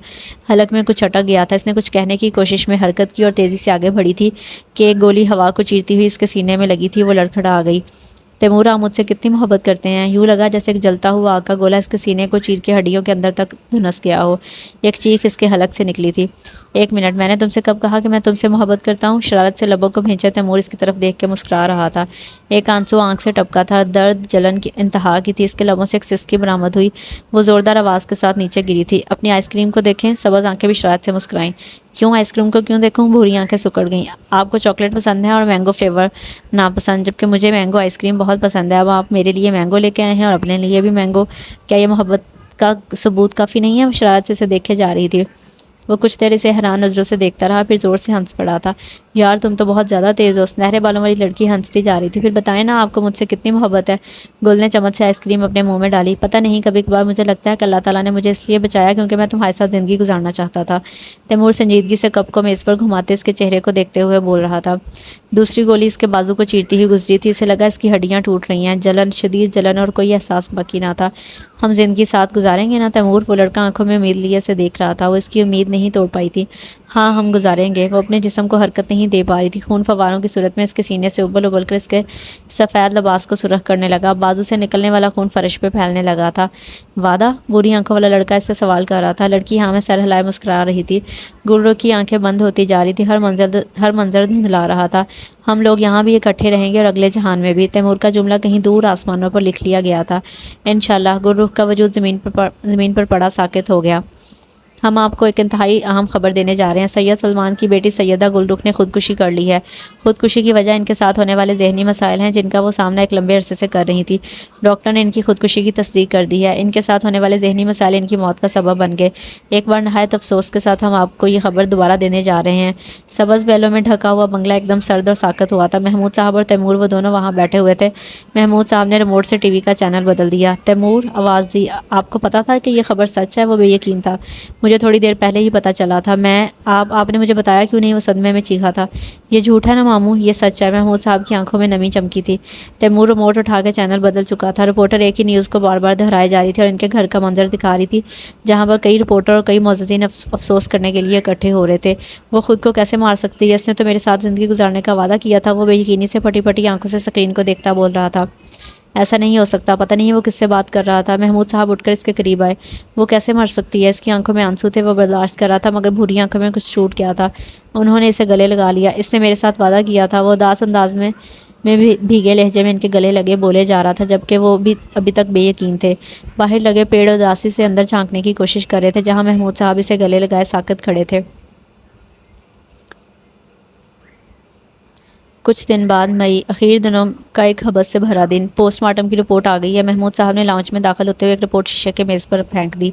حلق میں کچھ اٹک گیا تھا، اس نے کچھ کہنے کی کوشش میں حرکت کی اور تیزی سے آگے بڑھی تھی کہ ایک گولی ہوا کو چیرتی ہوئی اس کے سینے میں لگی تھی، وہ لڑکھڑا گئی۔ تیمور آپ مجھ سے کتنی محبت کرتے ہیں؟ یوں لگا جیسے ایک جلتا ہوا آگ کا گولا اس کے سینے کو چیر کے ہڈیوں کے اندر تک دھنس گیا ہو۔ ایک چیخ اس کے حلق سے نکلی تھی، ایک منٹ، میں نے تم سے کب کہا کہ میں تم سے محبت کرتا ہوں؟ شرارت سے لبوں کو بھینچے تیمور اس کی طرف دیکھ کے مسکرا رہا تھا، ایک آنسو آنکھ سے ٹپکا تھا، درد جلن کی انتہا کی تھی، اس کے لبوں سے ایک سسکی برآمد ہوئی، وہ زوردار آواز کے ساتھ نیچے گری تھی۔ اپنی آئس کریم کو دیکھیں، سبز آنکھیں بھی شرارت سے مسکرائیں۔ کیوں آئس کریم کو کیوں دیکھوں؟ بھوری آنکھیں سکڑ گئیں۔ آپ کو چاکلیٹ پسند ہے اور مینگو فلیور ناپسند، جبکہ مجھے مینگو آئس کریم بہت پسند ہے۔ اب آپ میرے لیے مینگو لے کے آئے ہیں اور اپنے لیے بھی مینگو، کیا یہ محبت کا ثبوت کافی نہیں ہے؟ وہ شرارت سے اسے دیکھے جا رہی تھی۔ وہ کچھ دیر اسے حیران نظروں سے دیکھتا رہا، پھر زور سے ہنس پڑا تھا۔ یار تم تو بہت زیادہ تیز ہو، سنہرے بالوں والی لڑکی ہنستی جا رہی تھی۔ پھر بتائیں نا آپ کو مجھ سے کتنی محبت ہے؟ گل نے چمچ سے آئس کریم اپنے منہ میں ڈالی۔ پتہ نہیں، کبھی کبھار مجھے لگتا ہے کہ اللہ تعالیٰ نے مجھے اس لیے بچایا کیونکہ میں تمہارے ساتھ زندگی گزارنا چاہتا تھا۔ تیمور سنجیدگی سے کپ کو میز پر گھماتے اس کے چہرے کو دیکھتے ہوئے بول رہا تھا۔ دوسری گولی اس کے بازو کو چیرتی ہوئی گزری تھی، اسے لگا اس کی ہڈیاں ٹوٹ رہی ہیں، جلن، شدید جلن، اور کوئی احساس باقی نہ تھا۔ ہم زندگی ساتھ گزاریں گے نا تیمور؟ وہ لڑکا آنکھوں میں امید لیے اسے دیکھ رہا تھا، وہ اس کی امید نہیں توڑ پائی تھی۔ ہاں ہم گزاریں گے۔ وہ اپنے جسم کو حرکت نہیں دے پا رہی تھی، خون فواروں کی صورت میں اس کے سینے سے ابل ابل کر اس کے سفید لباس کو سرخ کرنے لگا، بازو سے نکلنے والا خون فرش پہ پھیلنے لگا تھا۔ وعدہ؟ بری آنکھوں والا لڑکا اس سے سوال کر رہا تھا۔ لڑکی ہاں میں سر ہلائے مسکرا رہی تھی۔ گلرخ کی آنکھیں بند ہوتی جا رہی تھی، ہر منظر دھندلا رہا تھا۔ ہم لوگ یہاں بھی اکٹھے رہیں گے اور اگلے جہان میں بھی۔ تیمور کا جملہ کہیں دور آسمانوں پر لکھ لیا گیا تھا۔ انشاءاللہ۔ گلرخ کا وجود زمین پر پڑا ساکت ہو گیا۔ ہم آپ کو ایک انتہائی اہم خبر دینے جا رہے ہیں، سید سلمان کی بیٹی سیدہ گلرخ نے خودکشی کر لی ہے۔ خودکشی کی وجہ ان کے ساتھ ہونے والے ذہنی مسائل ہیں جن کا وہ سامنا ایک لمبے عرصے سے کر رہی تھی۔ ڈاکٹر نے ان کی خودکشی کی تصدیق کر دی ہے، ان کے ساتھ ہونے والے ذہنی مسائل ان کی موت کا سبب بن گئے۔ ایک بار نہایت افسوس کے ساتھ ہم آپ کو یہ خبر دوبارہ دینے جا رہے ہیں۔ سبز بیلوں میں ڈھکا ہوا بنگلہ ایک دم سرد اور ساکت ہوا تھا۔ محمود صاحب اور تیمور وہ دونوں وہاں بیٹھے ہوئے تھے۔ محمود صاحب نے ریموٹ سے ٹی وی کا چینل بدل دیا۔ تیمور آواز دی، آپ کو پتا تھا کہ یہ خبر سچ ہے؟ وہ بے یقین تھا۔ مجھے تھوڑی دیر پہلے ہی پتہ چلا تھا۔ آپ نے مجھے بتایا کیوں نہیں؟ وہ صدمے میں چیخا تھا۔ یہ جھوٹ ہے نا ماموں، یہ سچ ہے۔ محمود صاحب کی آنکھوں میں نمی چمکی تھی۔ تیمور ریموٹ اٹھا کے چینل بدل چکا تھا۔ رپورٹر ایک ہی نیوز کو بار بار دہرائے جا رہی تھی اور ان کے گھر کا منظر دکھا رہی تھی جہاں پر کئی رپورٹر اور کئی معززین افسوس کرنے کے لیے اکٹھے ہو رہے تھے۔ وہ خود کو کیسے مار سکتی ہے؟ اس نے تو میرے ساتھ زندگی گزارنے کا وعدہ کیا تھا۔ وہ بے یقینی سے پھٹی پھٹی آنکھوں سے اسکرین کو دیکھتا بول رہا تھا۔ ایسا نہیں ہو سکتا۔ پتہ نہیں وہ کس سے بات کر رہا تھا۔ محمود صاحب اٹھ کر اس کے قریب آئے۔ وہ کیسے مر سکتی ہے؟ اس کی آنکھوں میں آنسو تھے۔ وہ برداشت کر رہا تھا مگر بھوری آنکھوں میں کچھ چھوٹ گیا تھا۔ انہوں نے اسے گلے لگا لیا۔ اس نے میرے ساتھ وعدہ کیا تھا۔ وہ اداس انداز میں بھیگے لہجے میں ان کے گلے لگے بولے جا رہا تھا جبکہ وہ بھی ابھی تک بے یقین تھے۔ باہر لگے پیڑ اداسی سے اندر جھانکنے کی کوشش کر رہے تھے جہاں محمود صاحب اسے گلے لگائے ساکت کھڑے تھے۔ کچھ دن بعد مئی، اخیر دنوں کا ایک حبس سے بھرا دن۔ پوسٹ مارٹم کی رپورٹ آ گئی ہے۔ محمود صاحب نے لاؤنج میں داخل ہوتے ہوئے ایک رپورٹ شیشے کے میز پر پھینک دی۔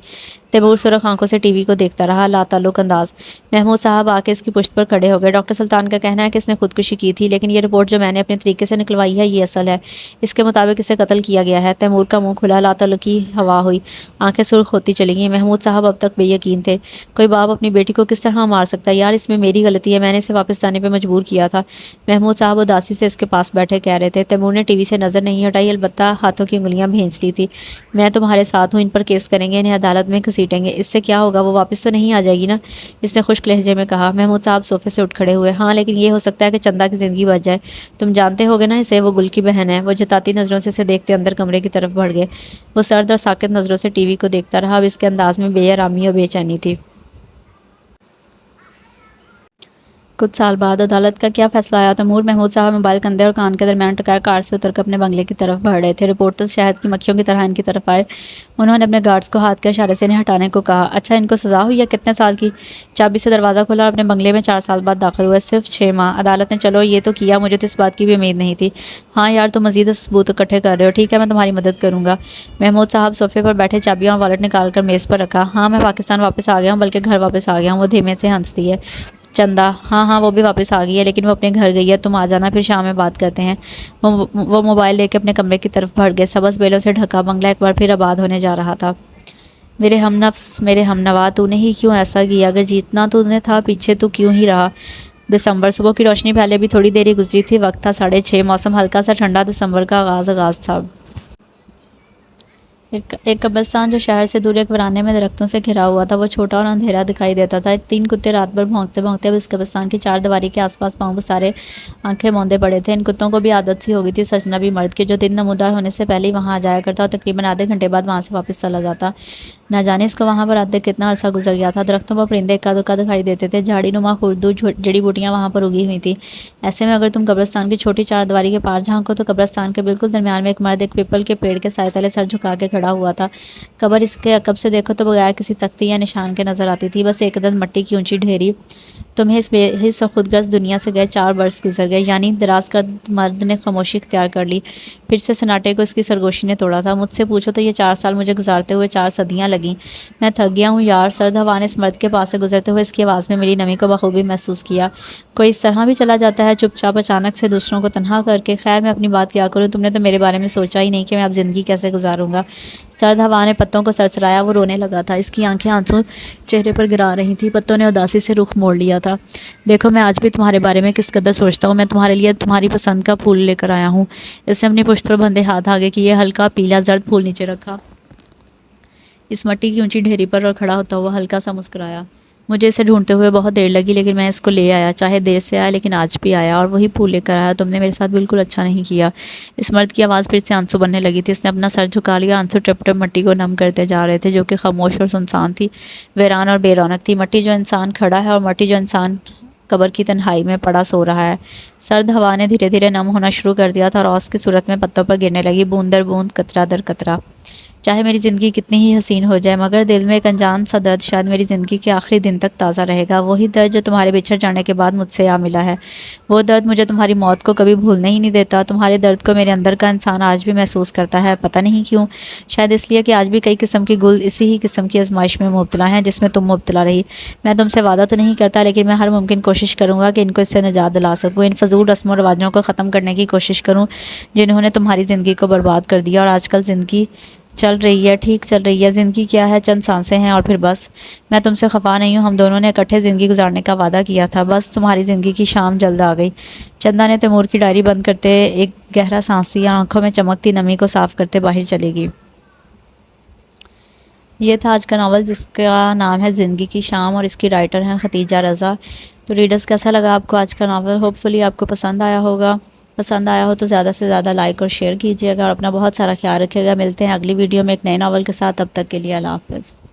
تیمور سرخ آنکھوں سے ٹی وی کو دیکھتا رہا، لا تعلق انداز۔ محمود صاحب آ کے اس کی پشت پر کھڑے ہو گئے۔ ڈاکٹر سلطان کا کہنا ہے کہ اس نے خودکشی کی تھی لیکن یہ رپورٹ جو میں نے اپنے طریقے سے نکلوائی ہے یہ اصل ہے۔ اس کے مطابق اسے قتل کیا گیا ہے۔ تیمور کا منہ کھلا، لا تعلقی ہوا ہوئی، آنکھیں سرخ ہوتی چلی گئیں۔ محمود صاحب اب تک بے یقین تھے۔ کوئی باپ اپنی بیٹی کو کس طرح مار سکتا ہے؟ یار اس میں میری غلطی ہے، میں نے اسے واپس جانے پہ مجبور کیا تھا۔ محمود صاحب اداسی سے اس کے پاس بیٹھے کہہ رہے تھے۔ تیمور نے ٹی وی سے نظر نہیں ہٹائی، البتہ ہاتھوں کی انگلیاں بھینچ لی تھی۔ میں تمہارے ساتھ ہوں، ان پر کیس کریں گے، انہیں عدالت میں گھسیٹیں گے۔ اس سے کیا ہوگا؟ وہ واپس تو نہیں آ جائے گی نا؟ اس نے خشک لہجے میں کہا۔ محمود صاحب صوفے سے اٹھ کھڑے ہوئے۔ ہاں لیکن یہ ہو سکتا ہے کہ چندہ کی زندگی بچ جائے۔ تم جانتے ہوگے نا اسے، وہ گل کی بہن ہے۔ وہ جتاتی نظروں سے اسے دیکھتے اندر کمرے کی طرف بڑھ گئے۔ وہ سرد اور ساکت نظروں سے ٹی وی کو دیکھتا رہا۔ اب اس کے انداز میں بے آرامی اور بے چینی تھی۔ کچھ سال بعد عدالت کا کیا فیصلہ آیا؟ تیمور محمود صاحب موبائل کندھے اور کان کے درمیان ٹکائے کار سے اتر کر اپنے بنگلے کی طرف بڑھ رہے تھے۔ رپورٹرز شہد کی مکھیوں کی طرح ان کی طرف آئے۔ انہوں نے اپنے گارڈز کو ہاتھ کے اشارے سے انہیں ہٹانے کو کہا۔ اچھا ان کو سزا ہوئی ہے؟ کتنے سال کی؟ چابی سے دروازہ کھولا اور اپنے بنگلے میں 4 سال بعد داخل ہوئے۔ صرف 6 ماہ۔ عدالت نے چلو یہ تو کیا، مجھے تو اس بات کی بھی امید نہیں تھی۔ ہاں یار تم مزید ثبوت اکٹھے کر رہے ہو، ٹھیک ہے میں تمہاری مدد کروں گا۔ محمود صاحب صوفے پر بیٹھے چابیاں اور والٹ نکال کر میز پر رکھا۔ ہاں میں پاکستان واپس آ گیا ہوں، بلکہ گھر واپس آ گیا ہوں۔ وہ دھیمے سے ہنس دی ہے۔ چندہ؟ ہاں وہ بھی واپس آ گئی ہے لیکن وہ اپنے گھر گئی ہے۔ تم آ جانا، پھر شام میں بات کرتے ہیں۔ وہ موبائل لے کے اپنے کمرے کی طرف بڑھ گئے۔ سبز بیلوں سے ڈھکا بنگلہ ایک بار پھر آباد ہونے جا رہا تھا۔ میرے ہم نفس، میرے ہم نوا، تو نے ہی کیوں ایسا کیا؟ اگر جیتنا تو نے تھا پیچھے تو کیوں ہی رہا؟ دسمبر، صبح کی روشنی پہلے بھی تھوڑی دیر ہی گزری تھی۔ وقت تھا 6:30۔ موسم ہلکا سا ٹھنڈا، دسمبر کا آغاز تھا۔ ایک قبرستان جو شہر سے دور ایک ورانے میں درختوں سے گھرا ہوا تھا، وہ چھوٹا اور اندھیرا دکھائی دیتا تھا۔ 3 کتے رات بھر بھونکتے بھونکتے اس قبرستان کی 4 دیواری کے آس پاس پاؤں پسارے آنکھیں موندے پڑے تھے۔ ان کتوں کو بھی عادت سی ہو گئی تھی اس اجنبی مرد کی جو دن نمودار ہونے سے پہلے ہی وہاں آ جایا کرتا اور تقریباً آدھے گھنٹے بعد وہاں سے واپس چلا جاتا۔ نہ جانے اس کو وہاں پر آتے کتنا عرصہ گزر گیا تھا۔ درختوں پر پرندے اکا دکا دکھائی دیتے تھے۔ جھاڑی نما خوردو جڑی بوٹیاں وہاں پر اگی ہوئی تھیں۔ ایسے میں اگر تم قبرستان کی چھوٹی 4 دیواری کے پار جھانکو تو قبرستان کے بالکل درمیان میں ایک مرد ایک پیپل کے پیڑ کے سائے تلے سر جھکا کے کھڑا ہوا تھا۔ قبر اس کے عقب سے دیکھو تو بغیر کسی تختی یا نشان کے نظر آتی تھی، بس ایک عدد مٹی کی اونچی ڈھیری۔ تمہیں اس بے حس اور خودغرض دنیا سے گئے 4 برس گزر گئے، یعنی دراز کا مرد نے خاموشی اختیار کر لی۔ پھر سے سناٹے کو اس کی سرگوشی نے توڑا تھا۔ مجھ سے پوچھو تو یہ 4 سال مجھے گزارتے ہوئے 4 صدیاں لگیں۔ میں تھک گیا ہوں یار۔ سرد ہوا نے اس مرد کے پاس سے گزرتے ہوئے اس کی آواز میں ملی نمی کو بخوبی محسوس کیا۔ کوئی اس طرح بھی چلا جاتا ہے چپ چاپ اچانک سے دوسروں کو تنہا کر کے؟ خیر میں اپنی بات کیا کروں، تم نے تو میرے بارے میں سوچا ہی نہیں کہ میں اب زندگی کیسے گزاروں گا۔ سرد ہوا نے پتوں کو سرسرایا۔ وہ رونے لگا تھا۔ اس کی آنکھیں آنسو چہرے پر گرا رہی تھیں۔ پتوں نے اداسی سے رخ موڑ لیا تھا۔ دیکھو میں آج بھی تمہارے بارے میں کس قدر سوچتا ہوں۔ میں تمہارے لیے تمہاری پسند کا پھول لے کر آیا ہوں۔ اس نے اپنی پشت پر بندھے ہاتھ آگے کیے، ہلکا پیلا زرد پھول نیچے رکھا، اس مٹی کی اونچی ڈھیری پر، اور کھڑا ہوتا ہوا ہلکا سا مسکرایا۔ مجھے اسے ڈھونڈتے ہوئے بہت دیر لگی لیکن میں اس کو لے آیا، چاہے دیر سے آیا لیکن آج بھی آیا، اور وہی پھول لے کر آیا۔ تم نے میرے ساتھ بالکل اچھا نہیں کیا۔ اس مرد کی آواز پھر سے آنسو بننے لگی تھی۔ اس نے اپنا سر جھکا لیا۔ آنسو ٹپ ٹپ مٹی کو نم کرتے جا رہے تھے جو کہ خاموش اور سنسان تھی، ویران اور بے رونق تھی۔ مٹی جو انسان کھڑا ہے اور مٹی جو انسان قبر کی تنہائی میں پڑا سو رہا ہے۔ سرد ہوا نے دھیرے دھیرے نم ہونا شروع کر دیا تھا اور اوس کی صورت میں پتوں پر گرنے لگی، بوند در بوند، قطرہ در قطرہ۔ چاہے میری زندگی کتنی ہی حسین ہو جائے مگر دل میں ایک انجان سا درد شاید میری زندگی کے آخری دن تک تازہ رہے گا، وہی درد جو تمہارے بچھڑ جانے کے بعد مجھ سے آ ملا ہے۔ وہ درد مجھے تمہاری موت کو کبھی بھولنے ہی نہیں دیتا۔ تمہارے درد کو میرے اندر کا انسان آج بھی محسوس کرتا ہے، پتہ نہیں کیوں، شاید اس لیے کہ آج بھی کئی قسم کی گل اسی ہی قسم کی آزمائش میں مبتلا ہیں جس میں تم مبتلا رہی۔ میں تم سے وعدہ تو نہیں کرتا لیکن میں ہر ممکن کوشش کروں گا کہ ان کو اس سے نجات دلا سکوں، ان فضول رسم و رواجوں کو ختم کرنے کی کوشش کروں جنہوں نے تمہاری زندگی کو برباد کر دیا اور آج کل زندگی چل رہی ہے، ٹھیک چل رہی ہے، زندگی کیا ہے، چند سانسیں ہیں اور پھر بس۔ میں تم سے خفا نہیں ہوں، ہم دونوں نے اکٹھے زندگی گزارنے کا وعدہ کیا تھا، بس تمہاری زندگی کی شام جلد آ گئی۔ چندا نے تیمور کی ڈائری بند کرتے ایک گہرا سانس لیا، آنکھوں میں چمکتی نمی کو صاف کرتے باہر چلی گئی۔ یہ تھا آج کا ناول جس کا نام ہے زندگی کی شام، اور اس کی رائٹر ہیں ختیجہ رضا۔ تو ریڈرز کیسا لگا آپ کو آج کا ناول؟ ہوپ فلی آپ کو پسند آیا ہوگا۔ پسند آیا ہو تو زیادہ سے زیادہ لائک اور شیئر کیجیے گا، اور اپنا بہت سارا خیال رکھیے گا۔ ملتے ہیں اگلی ویڈیو میں ایک نئے ناول کے ساتھ، تب تک کے لیے اللہ حافظ۔